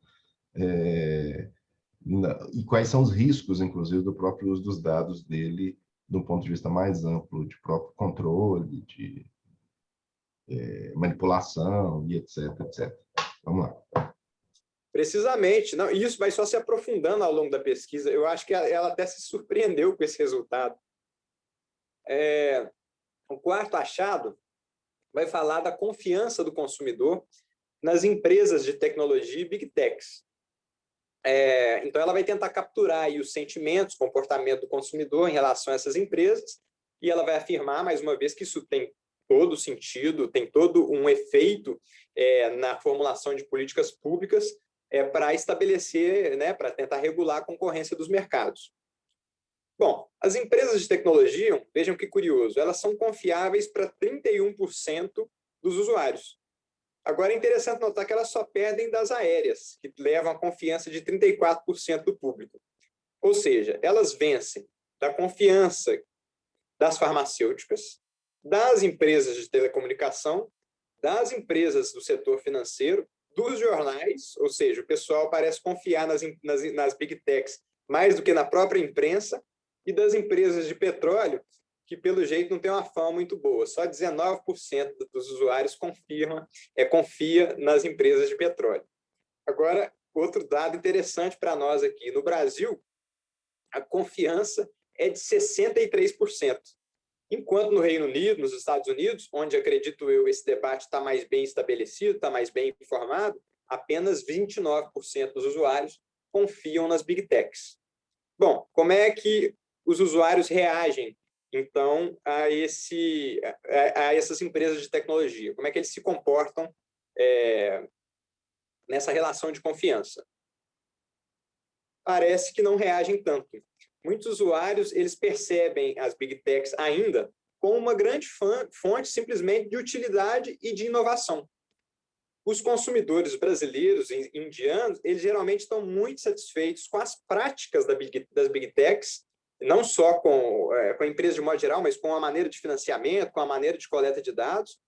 e quais são os riscos, inclusive, do próprio uso dos dados dele, do ponto de vista mais amplo, de próprio controle, de manipulação e etc, etc. Vamos lá. Precisamente. Não, isso vai só se aprofundando ao longo da pesquisa. Eu acho que ela até se surpreendeu com esse resultado. O quarto achado vai falar da confiança do consumidor nas empresas de tecnologia e Big Techs. Então, ela vai tentar capturar aí os sentimentos, comportamento do consumidor em relação a essas empresas, e ela vai afirmar, mais uma vez, que isso tem todo sentido, tem todo um efeito na formulação de políticas públicas para estabelecer, né, para tentar regular a concorrência dos mercados. Bom, as empresas de tecnologia, vejam que curioso, elas são confiáveis para 31% dos usuários. Agora, é interessante notar que elas só perdem das aéreas, que levam a confiança de 34% do público. Ou seja, elas vencem da confiança das farmacêuticas, das empresas de telecomunicação, das empresas do setor financeiro, dos jornais, ou seja, o pessoal parece confiar nas Big Techs mais do que na própria imprensa, e das empresas de petróleo, que, pelo jeito, não tem uma fama muito boa. Só 19% dos usuários confia nas empresas de petróleo. Agora, outro dado interessante para nós aqui. No Brasil, a confiança é de 63%. Enquanto no Reino Unido, nos Estados Unidos, onde, acredito eu, esse debate está mais bem estabelecido, está mais bem informado, apenas 29% dos usuários confiam nas Big Techs. Bom, como é que os usuários reagem, então, a essas empresas de tecnologia? Como é que eles se comportam nessa relação de confiança? Parece que não reagem tanto. Muitos usuários, eles percebem as Big Techs ainda como uma grande fonte simplesmente de utilidade e de inovação. Os consumidores brasileiros e indianos, eles geralmente estão muito satisfeitos com as práticas das Big Techs, não só com a empresa de modo geral, mas com a maneira de financiamento, com a maneira de coleta de dados.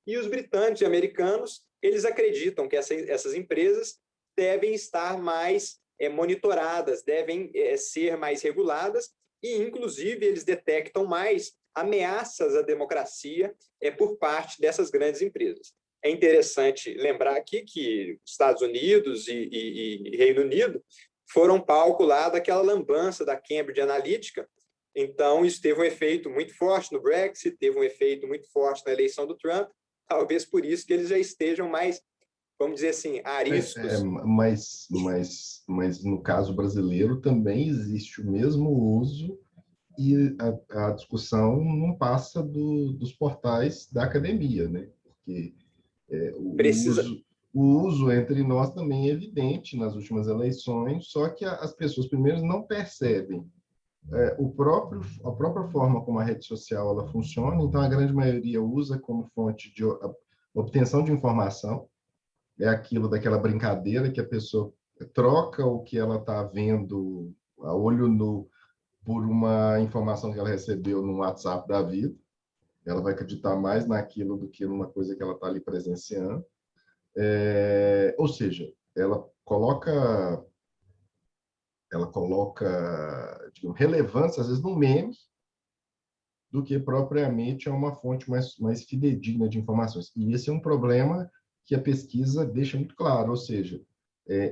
E os britânicos e americanos, eles acreditam que essas empresas devem estar mais monitoradas, devem ser mais reguladas e, inclusive, eles detectam mais ameaças à democracia por parte dessas grandes empresas. É interessante lembrar aqui que Estados Unidos e Reino Unido foram palco lá daquela lambança da Cambridge Analytica. Então, isso teve um efeito muito forte no Brexit, teve um efeito muito forte na eleição do Trump, talvez por isso que eles já estejam mais, vamos dizer assim, ariscos. Mas no caso brasileiro também existe o mesmo uso e a discussão não passa dos portais da academia, né? Porque o uso entre nós também é evidente nas últimas eleições, só que as pessoas primeiro não percebem a própria forma como a rede social ela funciona, então a grande maioria usa como fonte de obtenção de informação, é aquilo daquela brincadeira que a pessoa troca o que ela está vendo a olho nu por uma informação que ela recebeu no WhatsApp da vida, ela vai acreditar mais naquilo do que numa coisa que ela está ali presenciando. Ou seja, ela coloca digamos, relevância, às vezes, no meme, do que propriamente é uma fonte mais fidedigna de informações. E esse é um problema que a pesquisa deixa muito claro, ou seja,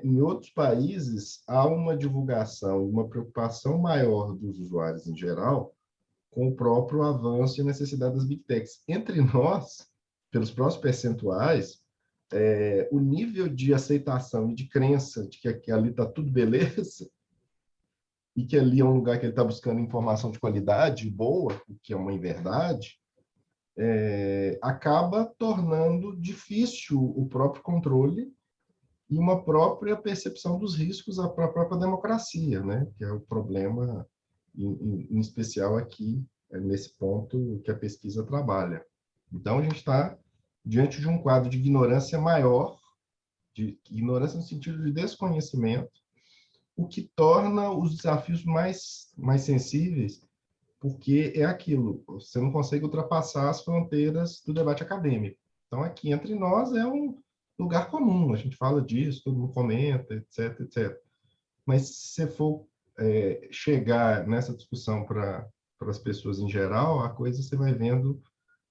em outros países há uma divulgação, uma preocupação maior dos usuários em geral com o próprio avanço e necessidade das Big Techs. Entre nós, pelos próprios percentuais, o nível de aceitação e de crença de que ali está tudo beleza e que ali é um lugar que ele está buscando informação de qualidade boa, o que é uma inverdade, acaba tornando difícil o próprio controle e uma própria percepção dos riscos para a própria democracia, né? Que é o problema, em especial aqui, nesse ponto que a pesquisa trabalha. Então, a gente está diante de um quadro de ignorância maior, de ignorância no sentido de desconhecimento, o que torna os desafios mais sensíveis, porque é aquilo, você não consegue ultrapassar as fronteiras do debate acadêmico. Então, aqui entre nós é um lugar comum, a gente fala disso, todo mundo comenta, etc, etc. Mas se você for chegar nessa discussão para as pessoas em geral, a coisa você vai vendo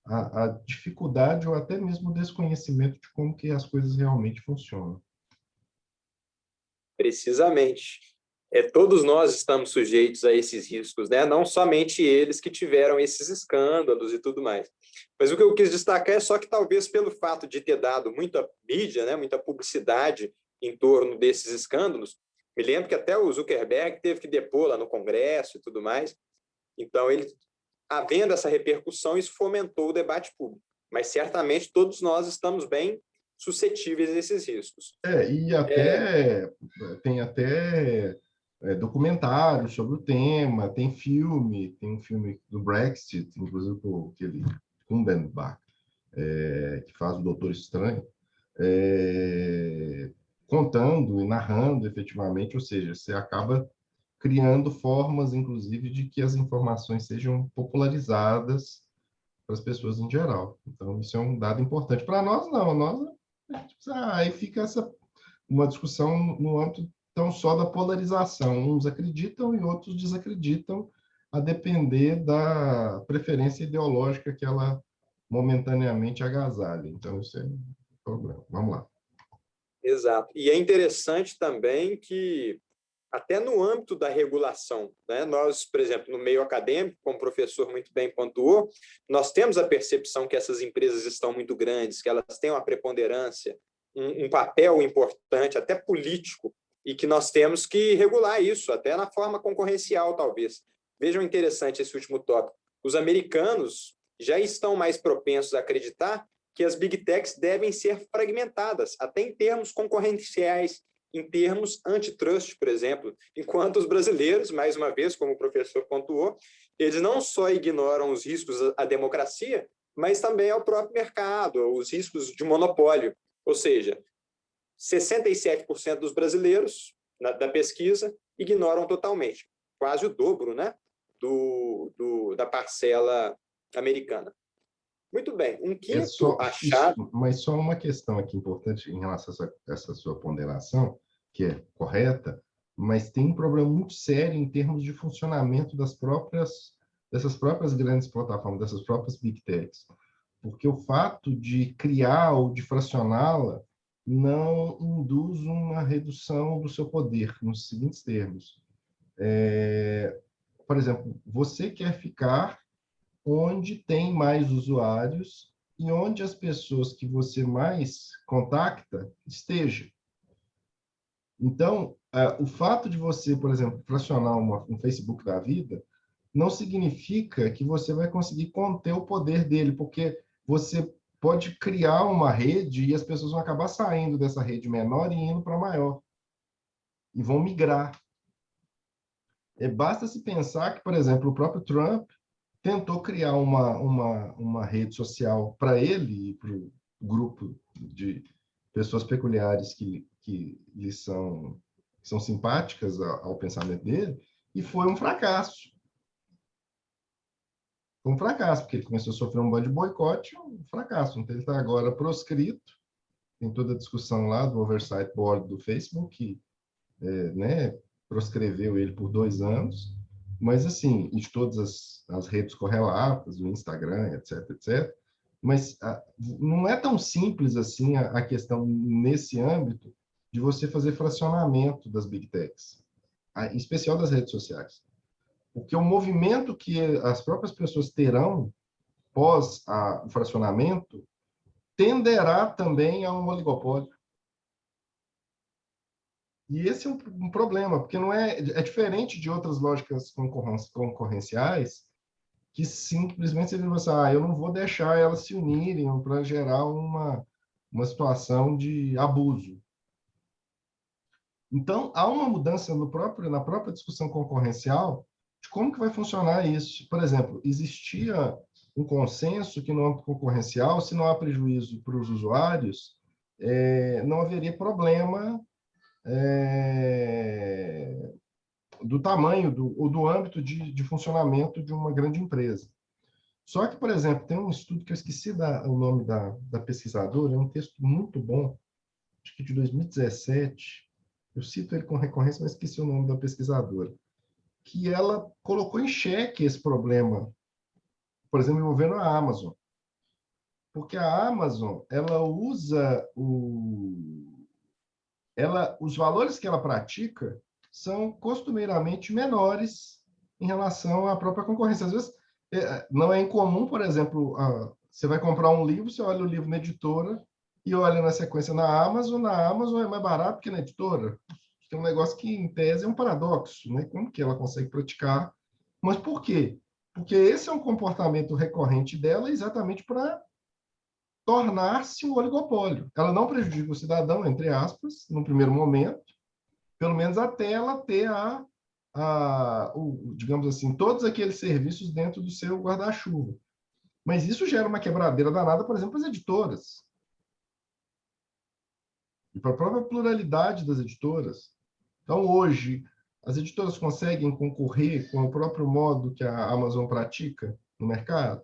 a dificuldade ou até mesmo o desconhecimento de como que as coisas realmente funcionam. Precisamente. Todos nós estamos sujeitos a esses riscos, né? Não somente eles que tiveram esses escândalos e tudo mais. Mas o que eu quis destacar é só que talvez pelo fato de ter dado muita mídia, né, muita publicidade em torno desses escândalos, me lembro que até o Zuckerberg teve que depor lá no Congresso e tudo mais. Então, ele, havendo essa repercussão, isso fomentou o debate público. Mas certamente todos nós estamos bem suscetíveis a esses riscos. Tem até documentários sobre o tema, tem um filme do Brexit, inclusive com aquele Cumberbatch, que faz o Doutor Estranho, contando e narrando efetivamente, ou seja, você acaba criando formas, inclusive, de que as informações sejam popularizadas para as pessoas em geral. Então, isso é um dado importante. Para nós, não. Aí fica uma discussão no âmbito tão só da polarização. Uns acreditam e outros desacreditam, a depender da preferência ideológica que ela momentaneamente agasalha. Então, isso é um problema. Vamos lá. Exato. E é interessante também que, até no âmbito da regulação, né, nós, por exemplo, no meio acadêmico, como o professor muito bem pontuou, nós temos a percepção que essas empresas estão muito grandes, que elas têm uma preponderância, um papel importante, até político, e que nós temos que regular isso, até na forma concorrencial, talvez. Vejam interessante esse último tópico. Os americanos já estão mais propensos a acreditar que as big techs devem ser fragmentadas, até em termos concorrenciais, em termos antitrust, por exemplo, enquanto os brasileiros, mais uma vez, como o professor pontuou, eles não só ignoram os riscos à democracia, mas também ao próprio mercado, os riscos de monopólio. Ou seja, 67% dos brasileiros da pesquisa ignoram totalmente, quase o dobro, né, da parcela americana. Muito bem, um quinto achado... Mas só uma questão aqui importante em relação a essa sua ponderação, que é correta, mas tem um problema muito sério em termos de funcionamento dessas próprias grandes plataformas, dessas próprias big techs. Porque o fato de criar ou de fracioná-la não induz uma redução do seu poder, nos seguintes termos. Por exemplo, você quer ficar onde tem mais usuários e onde as pessoas que você mais contacta estejam. Então, o fato de você, por exemplo, fracionar um Facebook da vida, não significa que você vai conseguir conter o poder dele, porque você pode criar uma rede e as pessoas vão acabar saindo dessa rede menor e indo para a maior. E vão migrar. Basta se pensar que, por exemplo, o próprio Trump tentou criar uma rede social para ele e para o grupo de pessoas peculiares que lhe são simpáticas ao pensamento dele, e foi um fracasso. Foi um fracasso, porque ele começou a sofrer um bando de boicote, um fracasso. Então, ele está agora proscrito, tem toda a discussão lá do Oversight Board do Facebook, que proscreveu ele por 2 anos, mas, assim, e de todas as redes correlatas, o Instagram, etc., etc., mas não é tão simples assim a questão nesse âmbito de você fazer fracionamento das big techs, em especial das redes sociais. Porque o movimento que as próprias pessoas terão pós o fracionamento tenderá também a um oligopólio. E esse é um problema, porque não é diferente de outras lógicas concorrenciais, que simplesmente você diz assim, eu não vou deixar elas se unirem para gerar uma situação de abuso. Então, há uma mudança na própria discussão concorrencial de como que vai funcionar isso. Por exemplo, existia um consenso que no âmbito concorrencial, se não há prejuízo para os usuários, não haveria problema do tamanho ou do âmbito de funcionamento de uma grande empresa. Só que, por exemplo, tem um estudo que eu esqueci o nome da pesquisadora, é um texto muito bom, acho que de 2017, eu cito ele com recorrência, mas esqueci o nome da pesquisadora, que ela colocou em xeque esse problema, por exemplo, envolvendo a Amazon. Porque a Amazon, ela usa os valores que ela pratica são costumeiramente menores em relação à própria concorrência. Às vezes, não é incomum, por exemplo, você vai comprar um livro, você olha o livro na editora e olha na sequência na Amazon é mais barato que na editora. Tem um negócio que, em tese, é um paradoxo, né? Como que ela consegue praticar? Mas por quê? Porque esse é um comportamento recorrente dela exatamente para tornar-se um oligopólio. Ela não prejudica o cidadão, entre aspas, no primeiro momento, pelo menos até ela ter digamos assim, todos aqueles serviços dentro do seu guarda-chuva. Mas isso gera uma quebradeira danada, por exemplo, para as editoras. E para a própria pluralidade das editoras. Então, hoje, as editoras conseguem concorrer com o próprio modo que a Amazon pratica no mercado?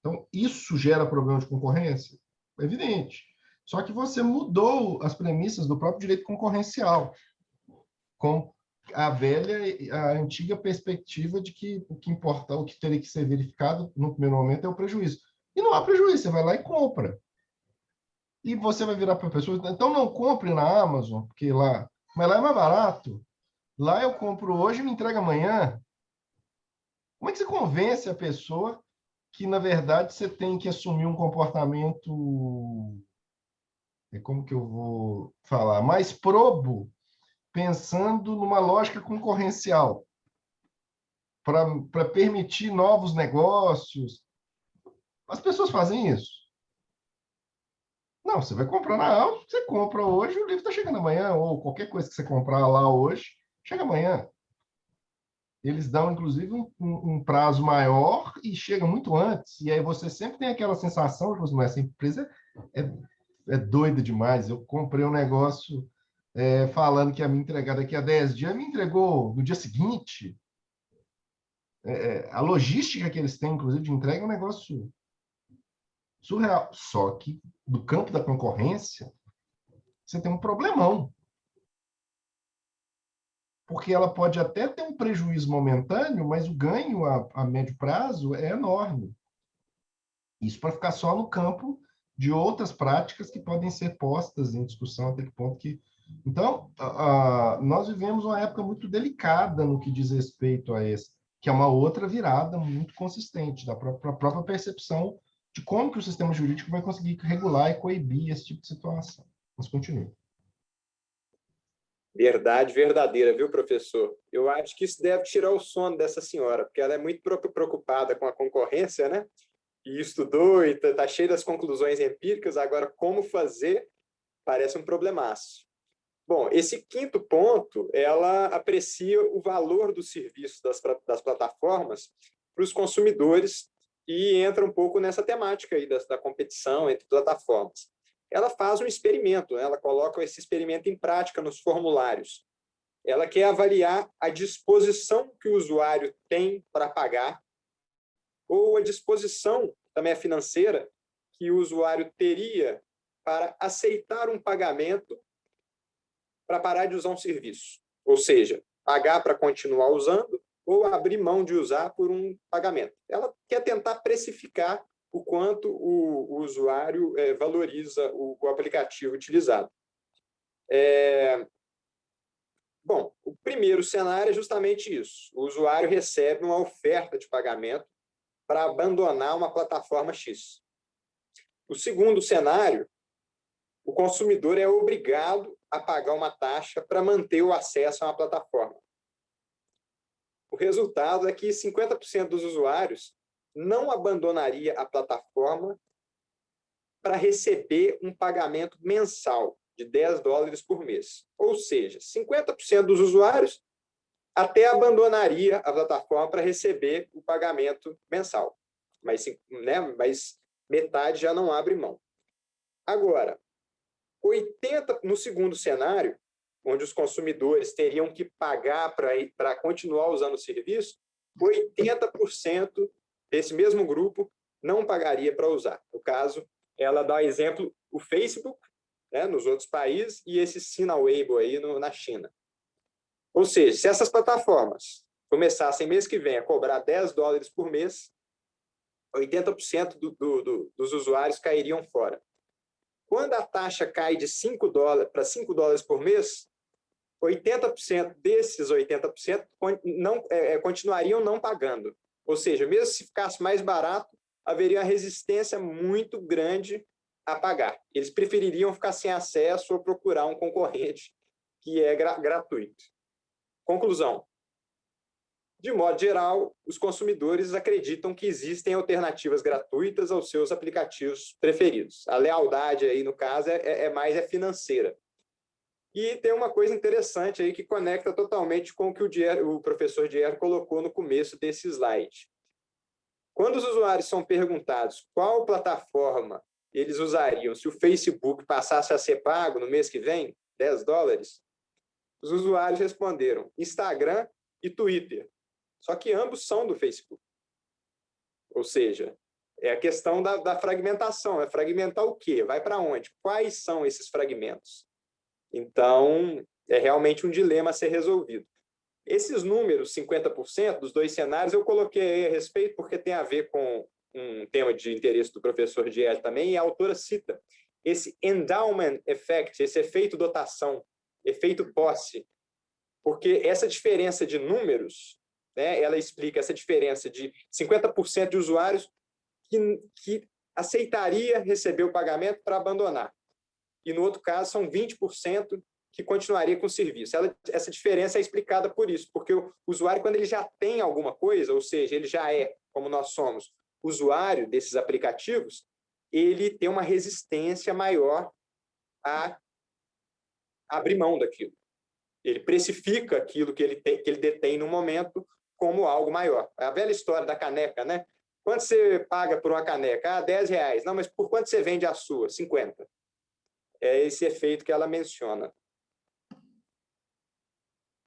Então, isso gera problema de concorrência? É evidente. Só que você mudou as premissas do próprio direito concorrencial, com a antiga perspectiva de que o que importa, o que teria que ser verificado no primeiro momento é o prejuízo. E não há prejuízo, você vai lá e compra. E você vai virar para a pessoa, então não compre na Amazon, porque mas lá é mais barato. Lá eu compro hoje e me entrega amanhã. Como é que você convence a pessoa que, na verdade, você tem que assumir um comportamento, como que eu vou falar, mais probo pensando numa lógica concorrencial para permitir novos negócios. As pessoas fazem isso. Não, você vai comprar na Amazon, você compra hoje, o livro está chegando amanhã, ou qualquer coisa que você comprar lá hoje, chega amanhã. Eles dão, inclusive, um prazo maior e chega muito antes. E aí você sempre tem aquela sensação de que essa empresa é doida demais. Eu comprei um negócio falando que ia me entregar daqui a 10 dias, me entregou no dia seguinte. A logística que eles têm, inclusive, de entrega é um negócio surreal. Só que, do campo da concorrência, você tem um problemão. Porque ela pode até ter um prejuízo momentâneo, mas o ganho a médio prazo é enorme. Isso para ficar só no campo de outras práticas que podem ser postas em discussão até que ponto que... Então, nós vivemos uma época muito delicada no que diz respeito a esse, que é uma outra virada muito consistente da própria percepção de como que o sistema jurídico vai conseguir regular e coibir esse tipo de situação. Mas continue. Verdade verdadeira, viu, professor? Eu acho que isso deve tirar o sono dessa senhora, porque ela é muito preocupada com a concorrência, né? E estudou e está cheia das conclusões empíricas. Agora, como fazer parece um problemaço. Bom, esse quinto ponto, ela aprecia o valor do serviço das plataformas para os consumidores e entra um pouco nessa temática aí da competição entre plataformas. Ela faz um experimento, né? Ela coloca esse experimento em prática nos formulários. Ela quer avaliar a disposição que o usuário tem para pagar ou a disposição, também financeira, que o usuário teria para aceitar um pagamento para parar de usar um serviço. Ou seja, pagar para continuar usando ou abrir mão de usar por um pagamento. Ela quer tentar precificar o quanto o usuário valoriza o aplicativo utilizado. Bom, o primeiro cenário é justamente isso. O usuário recebe uma oferta de pagamento para abandonar uma plataforma X. O segundo cenário, o consumidor é obrigado a pagar uma taxa para manter o acesso a uma plataforma. O resultado é que 50% dos usuários não abandonaria a plataforma para receber um pagamento mensal de $10 por mês. Ou seja, 50% dos usuários até abandonaria a plataforma para receber o pagamento mensal. Mas metade já não abre mão. Agora, no segundo cenário, onde os consumidores teriam que pagar para continuar usando o serviço, 80% desse mesmo grupo não pagaria para usar. No caso, ela dá exemplo o Facebook, né, nos outros países, e esse Sina Weibo aí na China. Ou seja, se essas plataformas começassem mês que vem a cobrar $10 por mês, 80% dos usuários cairiam fora. Quando a taxa cai de $5 para $5 por mês, 80% desses 80% continuariam não pagando. Ou seja, mesmo se ficasse mais barato, haveria uma resistência muito grande a pagar. Eles prefeririam ficar sem acesso ou procurar um concorrente que é gratuito. Conclusão. De modo geral, os consumidores acreditam que existem alternativas gratuitas aos seus aplicativos preferidos. A lealdade aí, no caso, é mais financeira. E tem uma coisa interessante aí que conecta totalmente com o que o professor Dier colocou no começo desse slide. Quando os usuários são perguntados qual plataforma eles usariam se o Facebook passasse a ser pago no mês que vem, $10, os usuários responderam Instagram e Twitter. Só que ambos são do Facebook. Ou seja, é a questão da fragmentação. É fragmentar o quê? Vai para onde? Quais são esses fragmentos? Então, é realmente um dilema a ser resolvido. Esses números, 50% dos dois cenários, eu coloquei a respeito porque tem a ver com um tema de interesse do professor Dier também, e a autora cita esse endowment effect, esse efeito dotação, efeito posse, porque essa diferença de números, né, ela explica essa diferença de 50% de usuários que aceitaria receber o pagamento para abandonar. E no outro caso, são 20% que continuaria com o serviço. Essa diferença é explicada por isso, porque o usuário, quando ele já tem alguma coisa, ou seja, ele já é, como nós somos, usuário desses aplicativos, ele tem uma resistência maior a abrir mão daquilo. Ele precifica aquilo que ele detém no momento como algo maior. É a velha história da caneca, né? Quanto você paga por uma caneca? R$10. Não, mas por quanto você vende a sua? 50. É esse efeito que ela menciona.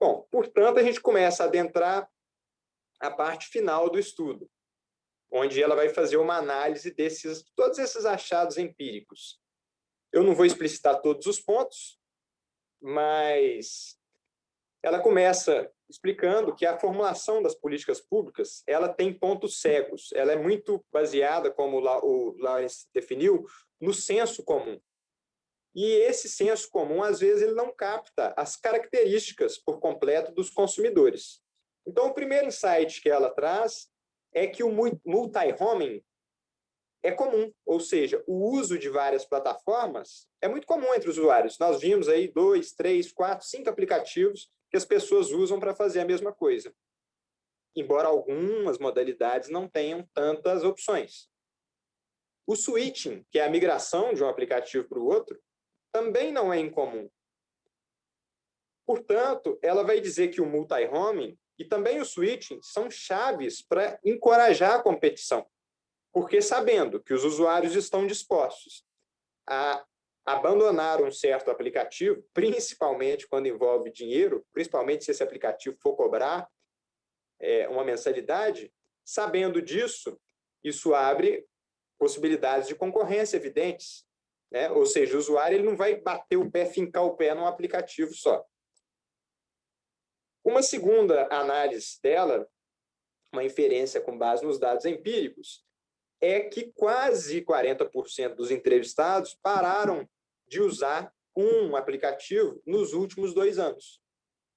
Bom, portanto, a gente começa a adentrar a parte final do estudo, onde ela vai fazer uma análise todos esses achados empíricos. Eu não vou explicitar todos os pontos, mas ela começa explicando que a formulação das políticas públicas ela tem pontos cegos. Ela é muito baseada, como o Lawrence definiu, no senso comum. E esse senso comum, às vezes, ele não capta as características por completo dos consumidores. Então, o primeiro insight que ela traz é que o multi-homing é comum, ou seja, o uso de várias plataformas é muito comum entre os usuários. Nós vimos aí 2, 3, 4, 5 aplicativos que as pessoas usam para fazer a mesma coisa, embora algumas modalidades não tenham tantas opções. O switching, que é a migração de um aplicativo para o outro, também não é incomum. Portanto, ela vai dizer que o multi-homing e também o switching são chaves para encorajar a competição, porque sabendo que os usuários estão dispostos a abandonar um certo aplicativo, principalmente quando envolve dinheiro, principalmente se esse aplicativo for cobrar uma mensalidade, sabendo disso, isso abre possibilidades de concorrência evidentes, né? Ou seja, o usuário ele não vai bater o pé, fincar o pé num aplicativo só. Uma segunda análise dela, uma inferência com base nos dados empíricos, é que quase 40% dos entrevistados pararam de usar um aplicativo nos últimos 2 anos.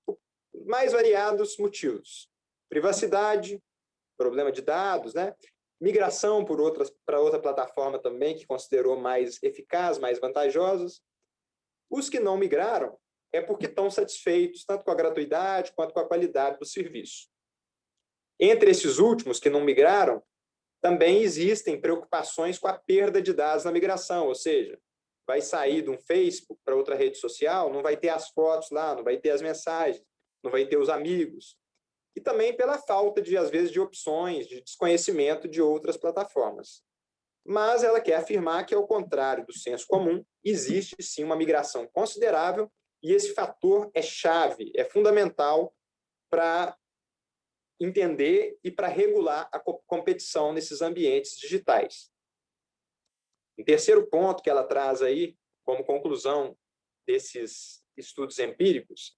Por mais variados motivos. Privacidade, problema de dados, né? Migração para outra plataforma também, que considerou mais eficaz, mais vantajosas. Os que não migraram é porque estão satisfeitos tanto com a gratuidade quanto com a qualidade do serviço. Entre esses últimos que não migraram, também existem preocupações com a perda de dados na migração, ou seja, vai sair de um Facebook para outra rede social, não vai ter as fotos lá, não vai ter as mensagens, não vai ter os amigos. E também pela falta, às vezes, de opções, de desconhecimento de outras plataformas. Mas ela quer afirmar que, ao contrário do senso comum, existe sim uma migração considerável e esse fator é chave, é fundamental para entender e para regular a competição nesses ambientes digitais. O terceiro ponto que ela traz aí, como conclusão desses estudos empíricos,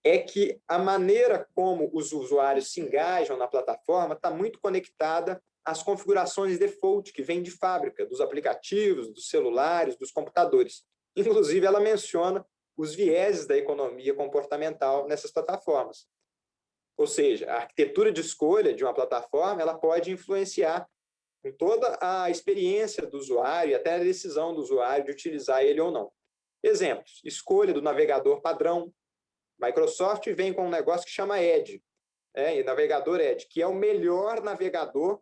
é que a maneira como os usuários se engajam na plataforma está muito conectada às configurações default que vêm de fábrica, dos aplicativos, dos celulares, dos computadores. Inclusive, ela menciona os vieses da economia comportamental nessas plataformas. Ou seja, a arquitetura de escolha de uma plataforma ela pode influenciar em toda a experiência do usuário e até a decisão do usuário de utilizar ele ou não. Exemplos, escolha do navegador padrão. Microsoft vem com um negócio que chama Edge, e navegador Edge, que é o melhor navegador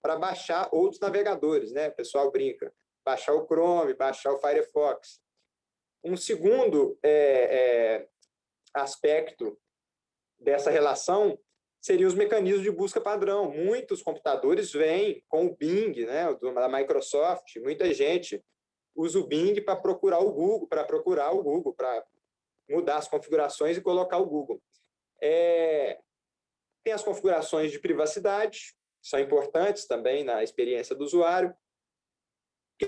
para baixar outros navegadores, né? O pessoal brinca, baixar o Chrome, baixar o Firefox. Um segundo aspecto dessa relação seriam os mecanismos de busca padrão. Muitos computadores vêm com o Bing, né, da Microsoft. Muita gente usa o Bing para procurar o Google, para mudar as configurações e colocar o Google. Tem as configurações de privacidade, que são importantes também na experiência do usuário.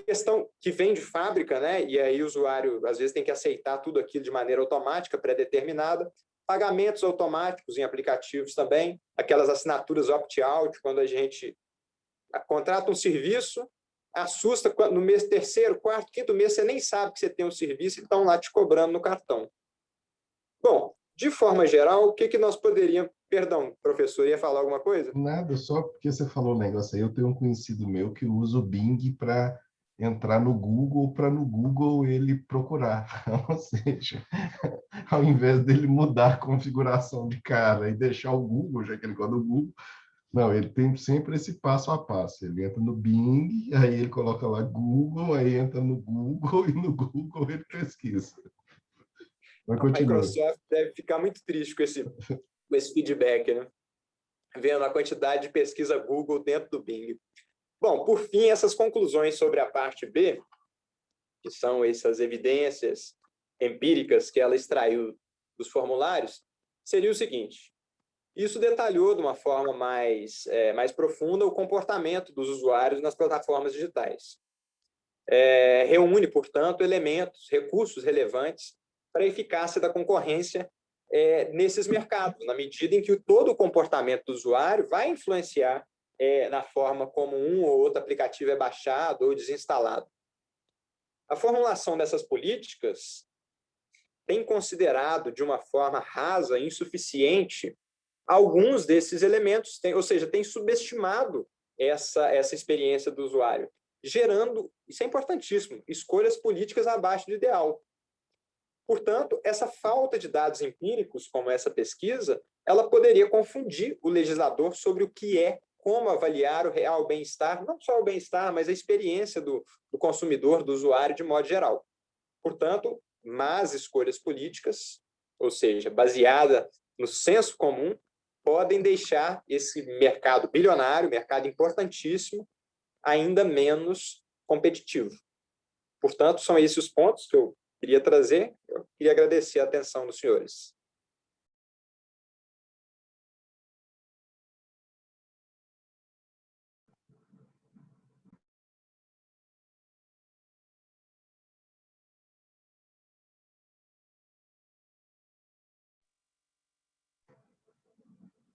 Questão que vem de fábrica, né, e aí o usuário às vezes tem que aceitar tudo aquilo de maneira automática, pré-determinada. Pagamentos automáticos em aplicativos também, aquelas assinaturas opt-out, quando a gente contrata um serviço, assusta no mês 3º, 4º, 5º mês, você nem sabe que você tem um serviço e estão lá te cobrando no cartão. Bom, de forma geral, o que nós poderíamos... Perdão, professor, ia falar alguma coisa? Nada, só porque você falou um negócio aí, eu tenho um conhecido meu que usa o Bing para entrar no Google para no Google ele procurar. Ou seja, ao invés dele mudar a configuração de cara e deixar o Google, já que ele gosta do Google, não, ele tem sempre esse passo a passo. Ele entra no Bing, aí ele coloca lá Google, aí entra no Google e no Google ele pesquisa. Mas A continua. Microsoft deve ficar muito triste com esse feedback, né? Vendo a quantidade de pesquisa Google dentro do Bing. Bom, por fim, essas conclusões sobre a parte B, que são essas evidências empíricas que ela extraiu dos formulários, seria o seguinte: isso detalhou de uma forma mais profunda o comportamento dos usuários nas plataformas digitais. Reúne, portanto, recursos relevantes para a eficácia da concorrência nesses mercados, na medida em que todo o comportamento do usuário vai influenciar na forma como um ou outro aplicativo é baixado ou desinstalado. A formulação dessas políticas tem considerado, de uma forma rasa, insuficiente, alguns desses elementos, ou seja, tem subestimado essa experiência do usuário, gerando, isso é importantíssimo, escolhas políticas abaixo do ideal. Portanto, essa falta de dados empíricos, como essa pesquisa, ela poderia confundir o legislador sobre o que como avaliar o real bem-estar, não só o bem-estar, mas a experiência do consumidor, do usuário, de modo geral. Portanto, más escolhas políticas, ou seja, baseada no senso comum, podem deixar esse mercado bilionário, mercado importantíssimo, ainda menos competitivo. Portanto, são esses os pontos que eu queria trazer. Eu queria agradecer a atenção dos senhores.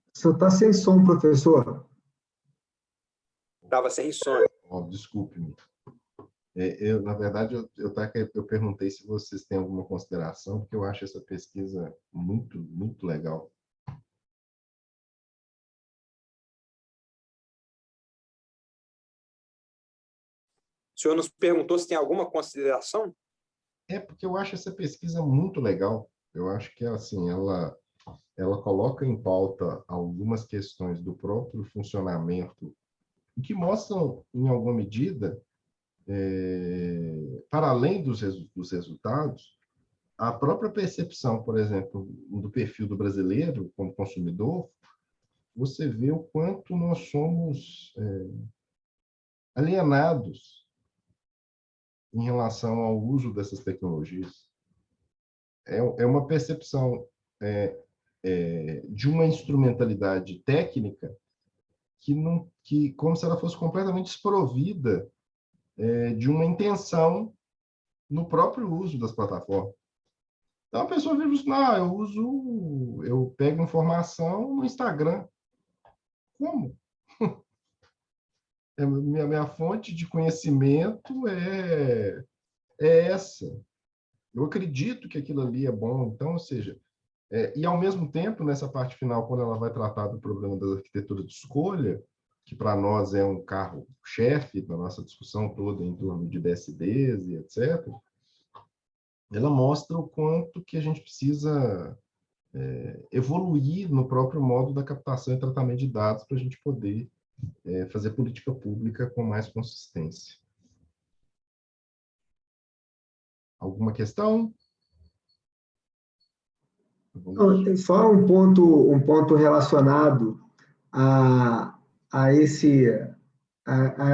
O senhor está sem som, professor. Estava sem som. Desculpe-me. Na verdade, eu perguntei se vocês têm alguma consideração, porque eu acho essa pesquisa muito, muito legal. O senhor nos perguntou se tem alguma consideração? Porque eu acho essa pesquisa muito legal. Eu acho que assim, ela coloca em pauta algumas questões do próprio funcionamento que mostram, em alguma medida, para além dos resultados, a própria percepção, por exemplo, do perfil do brasileiro como consumidor, você vê o quanto nós somos alienados em relação ao uso dessas tecnologias. É uma percepção de uma instrumentalidade técnica que como se ela fosse completamente desprovida de uma intenção no próprio uso das plataformas. Então, a pessoa vê isso, eu pego informação no Instagram. Como? Minha fonte de conhecimento é essa. Eu acredito que aquilo ali é bom. Então, ou seja, e ao mesmo tempo, nessa parte final, quando ela vai tratar do problema da arquitetura de escolha, que para nós é um carro-chefe da nossa discussão toda em torno de DSDs e etc., ela mostra o quanto que a gente precisa evoluir no próprio modo da captação e tratamento de dados para a gente poder fazer política pública com mais consistência. Alguma questão? Só um ponto relacionado a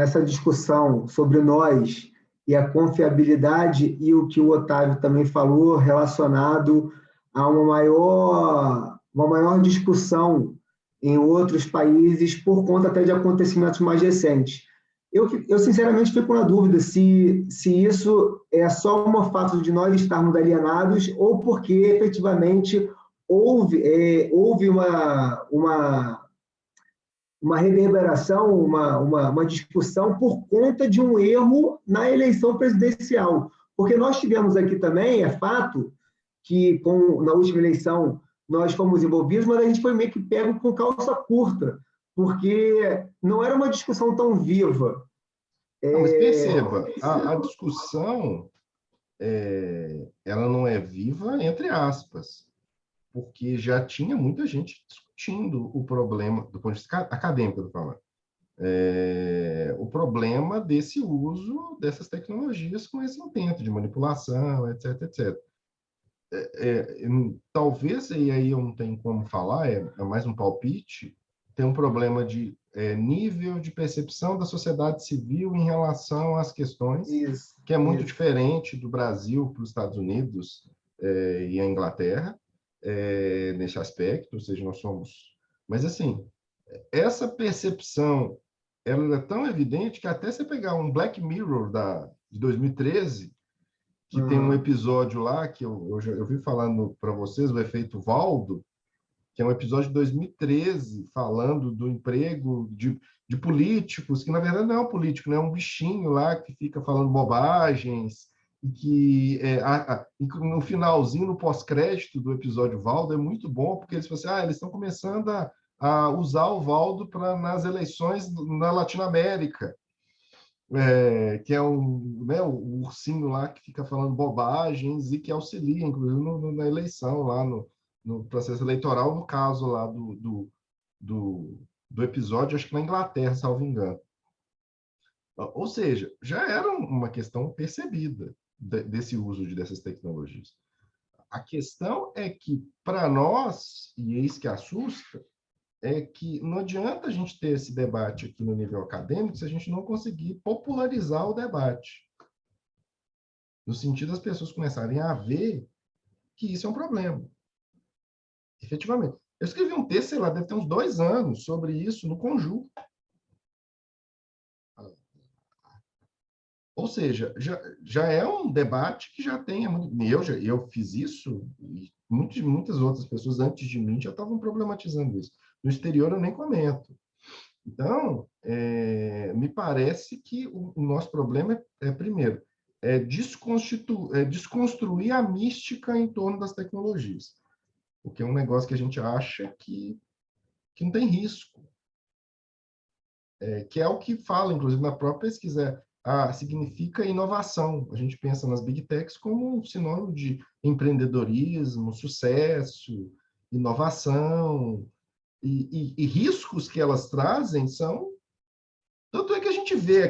essa discussão sobre nós e a confiabilidade e o que o Otávio também falou relacionado a uma maior discussão em outros países por conta até de acontecimentos mais recentes. Eu sinceramente fico na dúvida se isso é só um fato de nós estarmos alienados ou porque efetivamente houve uma reverberação, uma discussão por conta de um erro na eleição presidencial. Porque nós tivemos aqui também, é fato, que na última eleição nós fomos envolvidos, mas a gente foi meio que pego com calça curta, porque não era uma discussão tão viva. Não, mas perceba, a discussão ela não é viva, entre aspas, porque já tinha muita gente discutindo o problema, do ponto de vista acadêmico, eu estou falando, o problema desse uso dessas tecnologias com esse intento de manipulação, etc, etc. Talvez, e aí eu não tenho como falar, é mais um palpite, tem um problema de nível de percepção da sociedade civil em relação às questões, que é muito diferente do Brasil para os Estados Unidos e a Inglaterra, nesse aspecto, ou seja, nós somos... Mas, assim, essa percepção ela é tão evidente que até você pegar um Black Mirror de 2013, que tem um episódio lá, que eu vi falando para vocês, o efeito Valdo, que é um episódio de 2013, falando do emprego de políticos, que na verdade não é um político, né? É um bichinho lá que fica falando bobagens, e que no finalzinho, no pós-crédito do episódio Valdo, é muito bom, porque eles falam assim, eles estão começando a usar o Valdo nas eleições na Latinoamérica. Que é o ursinho lá que fica falando bobagens e que auxilia, inclusive, na eleição, lá no processo eleitoral, no caso lá do episódio, acho que na Inglaterra, salvo engano. Ou seja, já era uma questão percebida desse uso dessas tecnologias. A questão é que, para nós, e é isso que assusta, é que não adianta a gente ter esse debate aqui no nível acadêmico se a gente não conseguir popularizar o debate. No sentido das pessoas começarem a ver que isso é um problema. Efetivamente. Eu escrevi um texto, sei lá, deve ter uns 2 anos, sobre isso no Conju. Ou seja, já é um debate que já tem... Eu fiz isso, e muitas outras pessoas antes de mim já estavam problematizando isso. No exterior eu nem comento. Então, me parece que o nosso problema primeiro, desconstruir a mística em torno das tecnologias, porque é um negócio que a gente acha que não tem risco, que é o que fala, inclusive, na própria pesquisa, significa inovação. A gente pensa nas Big Techs como um sinônimo de empreendedorismo, sucesso, inovação, e riscos que elas trazem são... Tanto é que a gente vê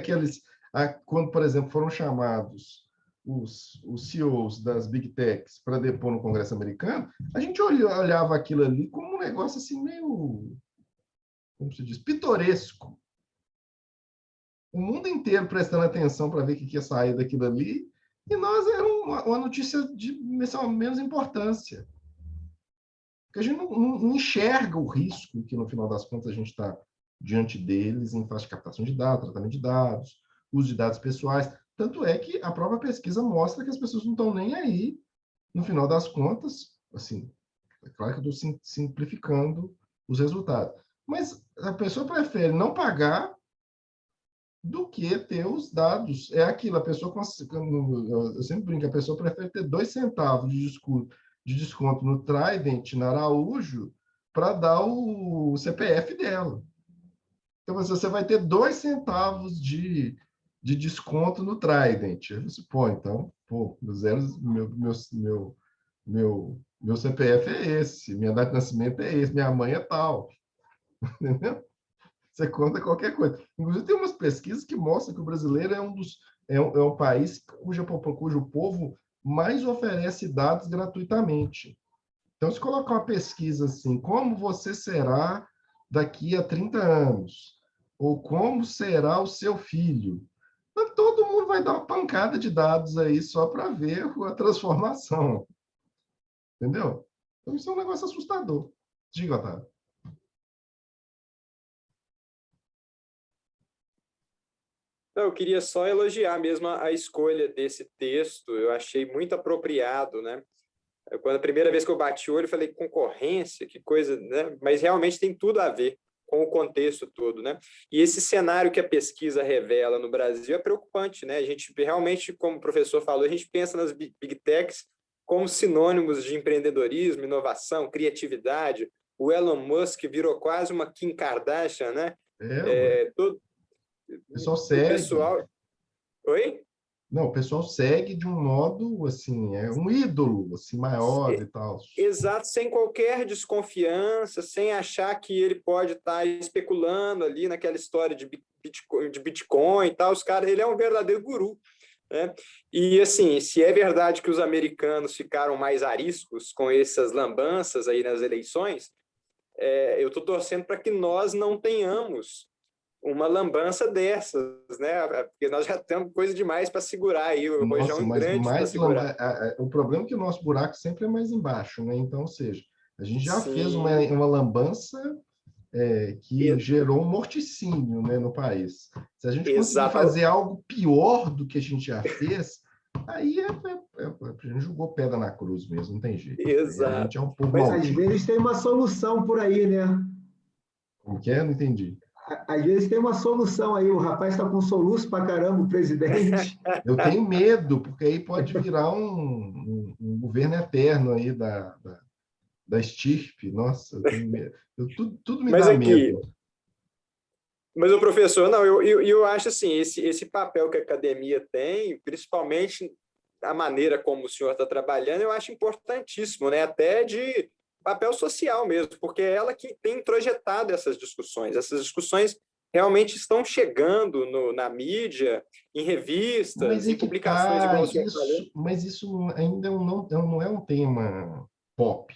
quando, por exemplo, foram chamados os CEOs das Big Techs para depor no Congresso americano, a gente olhava aquilo ali como um negócio assim meio, como se diz, pitoresco. O mundo inteiro prestando atenção para ver o que ia sair daquilo ali, e nós era uma notícia de menos importância. Porque a gente não enxerga o risco que, no final das contas, a gente está diante deles em fase de captação de dados, tratamento de dados, uso de dados pessoais. Tanto é que a própria pesquisa mostra que as pessoas não estão nem aí, no final das contas, assim, é claro que eu estou simplificando os resultados, mas a pessoa prefere não pagar do que ter os dados. É aquilo, a pessoa, eu sempre brinco, a pessoa prefere ter 2 centavos de desconto no Trident, na Araújo, para dar o CPF dela. Então, você vai ter 2 centavos de desconto no Trident. Eu disse, então, meu CPF é esse, minha data de nascimento é esse, minha mãe é tal. Entendeu? Você conta qualquer coisa. Inclusive, tem umas pesquisas que mostram que o brasileiro é um país cujo povo mais oferece dados gratuitamente. Então, se colocar uma pesquisa assim, como você será daqui a 30 anos? Ou como será o seu filho? Todo mundo vai dar uma pancada de dados aí só para ver a transformação. Entendeu? Então, isso é um negócio assustador. Diga, Otávio. Não, eu queria só elogiar mesmo a escolha desse texto, eu achei muito apropriado, né? Quando a primeira vez que eu bati o olho, eu falei, concorrência, que coisa, né? Mas realmente tem tudo a ver com o contexto todo, né? E esse cenário que a pesquisa revela no Brasil é preocupante, né? A gente realmente, como o professor falou, a gente pensa nas Big Techs como sinônimos de empreendedorismo, inovação, criatividade. O Elon Musk virou quase uma Kim Kardashian, né? Pessoal segue. Oi? Não, o pessoal segue de um modo, assim, é um ídolo, assim, maior e tal. Exato, sem qualquer desconfiança, sem achar que ele pode estar especulando ali naquela história de Bitcoin e tal. Os caras, ele é um verdadeiro guru, né? E, assim, se é verdade que os americanos ficaram mais ariscos com essas lambanças aí nas eleições, eu estou torcendo para que nós não tenhamos uma lambança dessas, né? Porque nós já temos coisa demais para segurar aí, o Nossa, rojão mas grande para segurar. o problema é que o nosso buraco sempre é mais embaixo, né? Então, ou seja, a gente já fez Sim, uma lambança que gerou um morticínio, né, no país. Se a gente conseguir exato. fazer algo pior do que a gente já fez, aí a gente jogou pedra na cruz mesmo, não tem jeito. A Exato. gente é um povo Mas às maldito. vezes tem uma solução por aí, né? Como que é? Não entendi. Às vezes tem uma solução aí. O rapaz está com soluço para caramba, o presidente. Eu tenho medo, porque aí pode virar um governo eterno aí da estirpe. Nossa, eu tenho medo. Tudo me Mas dá aqui, medo. mas o professor, não, eu acho assim, esse papel que a academia tem, principalmente a maneira como o senhor está trabalhando, eu acho importantíssimo, né? Até de papel social mesmo, porque é ela que tem introjetado essas discussões. Essas discussões realmente estão chegando na mídia, em Mas revistas, é em que publicações, igual o senhor falou. mas isso ainda não é um tema pop.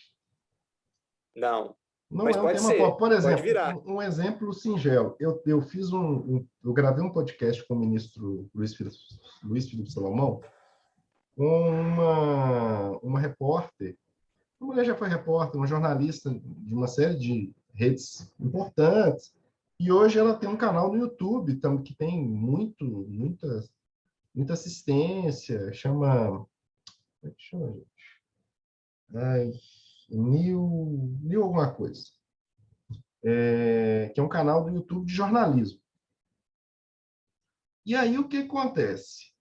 Não, Não mas é um pode tema pop. ser, Por pode exemplo, virar. um exemplo singelo. Eu fiz eu gravei um podcast com o ministro Luiz Felipe Salomão, com uma repórter. A mulher já foi repórter, uma jornalista de uma série de redes importantes. E hoje ela tem um canal no YouTube que tem muita assistência. Chama. Como é que chama, gente? Ai, New alguma coisa. Que é um canal do YouTube de jornalismo. E aí o que acontece?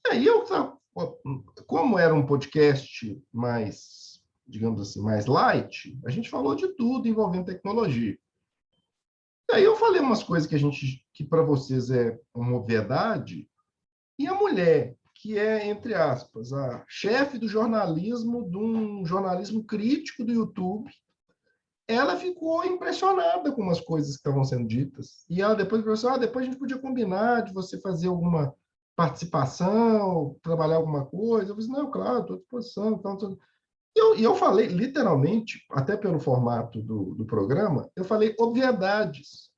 E aí como era um podcast mais, digamos assim, mais light, a gente falou de tudo envolvendo tecnologia. E aí eu falei umas coisas que para vocês é uma obviedade, e a mulher, que é, entre aspas, a chefe do jornalismo, de um jornalismo crítico do YouTube, ela ficou impressionada com umas coisas que estavam sendo ditas. E ela depois falou assim, depois a gente podia combinar de você fazer alguma participação, trabalhar alguma coisa. Eu disse, não, claro, estou à disposição. Então. E eu falei, literalmente, até pelo formato do programa, eu falei obviedades.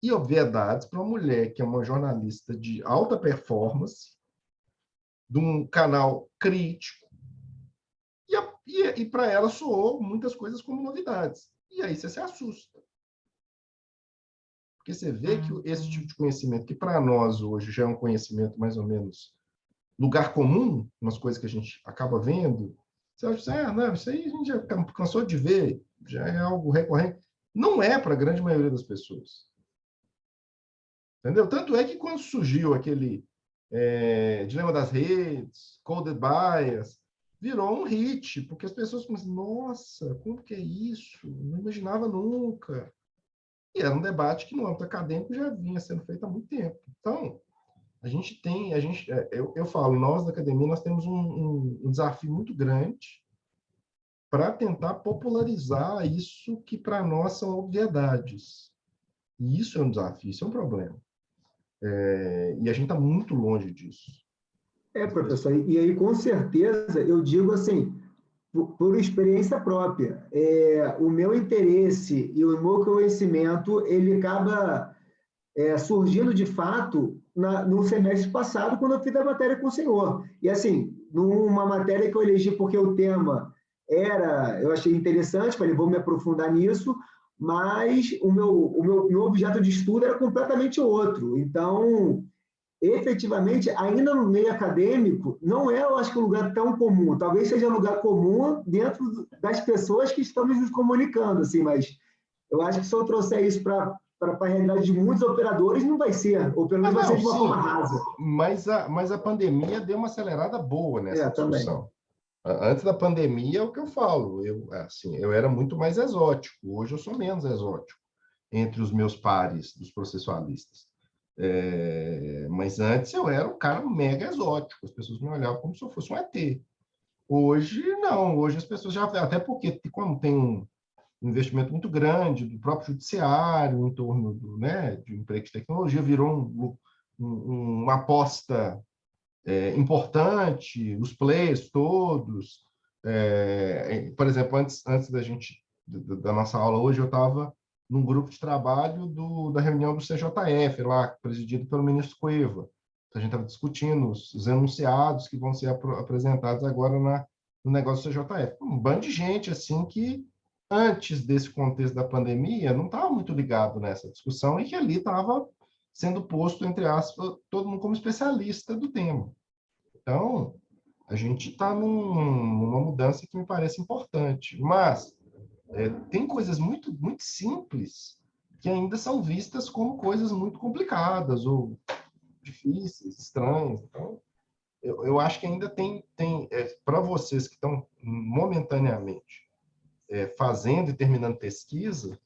E obviedades para uma mulher que é uma jornalista de alta performance, de um canal crítico, e para ela soou muitas coisas como novidades. E aí você se assusta. Porque você vê que esse tipo de conhecimento, que para nós hoje já é um conhecimento mais ou menos lugar comum, umas coisas que a gente acaba vendo, você acha, não, isso aí a gente já cansou de ver, já é algo recorrente. Não é para a grande maioria das pessoas. Entendeu? Tanto é que quando surgiu aquele Dilema das Redes, Coded Bias, virou um hit, porque as pessoas começam, nossa, como que é isso? Não imaginava nunca. E era um debate que no âmbito acadêmico já vinha sendo feito há muito tempo. Então, eu falo, nós da academia, nós temos um desafio muito grande para tentar popularizar isso que para nós são obviedades. E isso é um desafio, isso é um problema. E a gente está muito longe disso. Professor, e aí com certeza eu digo assim, por experiência própria, o meu interesse e o meu conhecimento, ele acaba surgindo de fato no semestre passado, quando eu fiz a matéria com o senhor. E assim, numa matéria que eu elegi porque o tema eu achei interessante, falei, vou me aprofundar nisso, mas o meu objeto de estudo era completamente outro. Então, efetivamente, ainda no meio acadêmico, não é, eu acho que um lugar tão comum. Talvez seja um lugar comum dentro das pessoas que estamos nos comunicando, assim, mas eu acho que se eu trouxer isso para a realidade de muitos operadores, não vai ser, ou pelo menos vai ser de uma forma rasa. Mas a pandemia deu uma acelerada boa nessa discussão. Também. Antes da pandemia, é o que eu falo, eu era muito mais exótico, hoje eu sou menos exótico entre os meus pares dos processualistas. Mas antes eu era um cara mega exótico, as pessoas me olhavam como se eu fosse um ET. Hoje, não. Hoje as pessoas já... Até porque, como tem um investimento muito grande do próprio judiciário em torno né, de emprego de tecnologia, virou uma aposta importante, os players todos. Por exemplo, antes da nossa aula hoje, eu estava num grupo de trabalho da reunião do CJF, lá, presidido pelo ministro Cueva. Então, a gente estava discutindo os enunciados que vão ser apresentados agora no negócio do CJF. Um bando de gente assim que, antes desse contexto da pandemia, não estava muito ligado nessa discussão e que ali estava sendo posto, entre aspas, todo mundo como especialista do tema. Então, a gente está numa mudança que me parece importante. Mas tem coisas muito, muito simples que ainda são vistas como coisas muito complicadas ou difíceis, estranhas. Então, eu acho que ainda tem para vocês que estão momentaneamente fazendo e terminando pesquisa,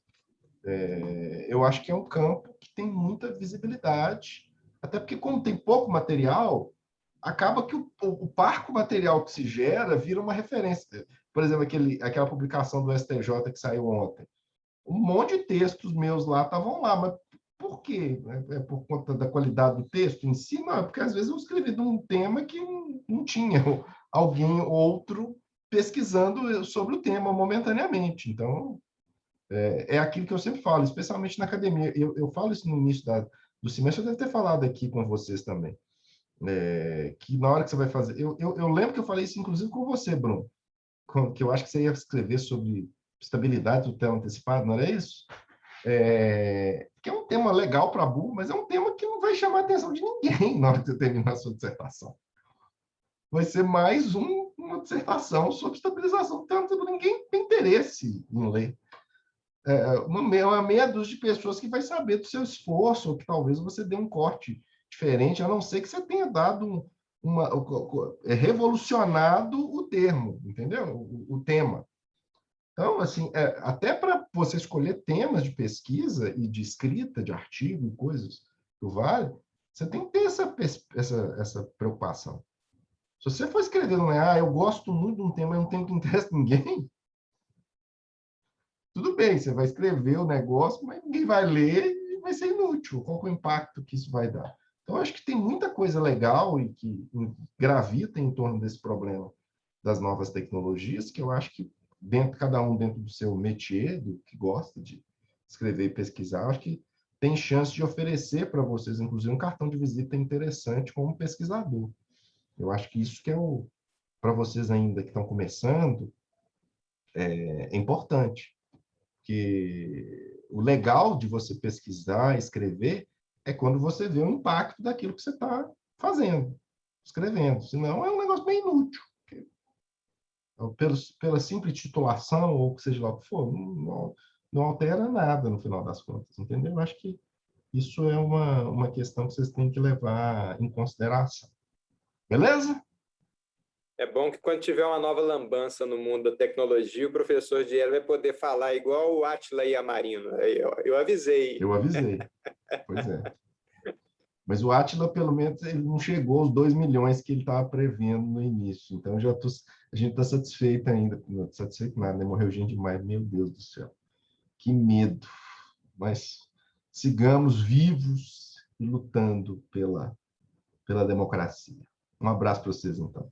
eu acho que é um campo que tem muita visibilidade, até porque, como tem pouco material, acaba que o parco material que se gera vira uma referência. Por exemplo, aquela publicação do STJ que saiu ontem. Um monte de textos meus lá estavam lá, mas por quê? É por conta da qualidade do texto em si? Não, é porque às vezes eu escrevi de um tema que não tinha alguém outro pesquisando sobre o tema momentaneamente. Então, é aquilo que eu sempre falo, especialmente na academia. Eu falo isso no início do semestre, eu devo ter falado aqui com vocês também. Que na hora que você vai fazer... Eu lembro que eu falei isso, inclusive, com você, Bruno, que eu acho que você ia escrever sobre estabilidade do tela antecipado, não era isso? Que é um tema legal para a BU, mas é um tema que não vai chamar a atenção de ninguém na hora que você terminar a sua dissertação. Vai ser mais uma dissertação sobre estabilização, tanto ninguém tem interesse em ler. Uma meia dúzia de pessoas que vai saber do seu esforço, ou que talvez você dê um corte diferente, a não ser que você tenha dado revolucionado o termo, entendeu? O tema. Então, assim, até para você escolher temas de pesquisa e de escrita, de artigo e coisas do Vale, você tem que ter essa preocupação. Se você for escrevendo, eu gosto muito de um tema, eu não tenho que interessa ninguém, tudo bem, você vai escrever o negócio, mas ninguém vai ler e vai ser inútil. Qual é o impacto que isso vai dar? Então, acho que tem muita coisa legal e que gravita em torno desse problema das novas tecnologias, que eu acho que cada um dentro do seu métier, do que gosta de escrever e pesquisar, acho que tem chance de oferecer para vocês, inclusive, um cartão de visita interessante como pesquisador. Eu acho que isso que para vocês ainda que estão começando, é importante. Que o legal de você pesquisar, escrever, é quando você vê o impacto daquilo que você está fazendo, escrevendo. Senão é um negócio bem inútil. Pela simples titulação, ou seja lá o que for, não altera nada no final das contas, entendeu? Eu acho que isso é uma questão que vocês têm que levar em consideração. Beleza? É bom que quando tiver uma nova lambança no mundo da tecnologia, o professor Diego vai poder falar igual o Átila e a Marina. Eu avisei. Eu avisei. Pois é. Mas o Átila, pelo menos, ele não chegou aos 2 milhões que ele estava prevendo no início. Então, a gente está satisfeito ainda. Não satisfeito nada, né? Morreu gente demais. Meu Deus do céu. Que medo. Mas sigamos vivos e lutando pela democracia. Um abraço para vocês, então.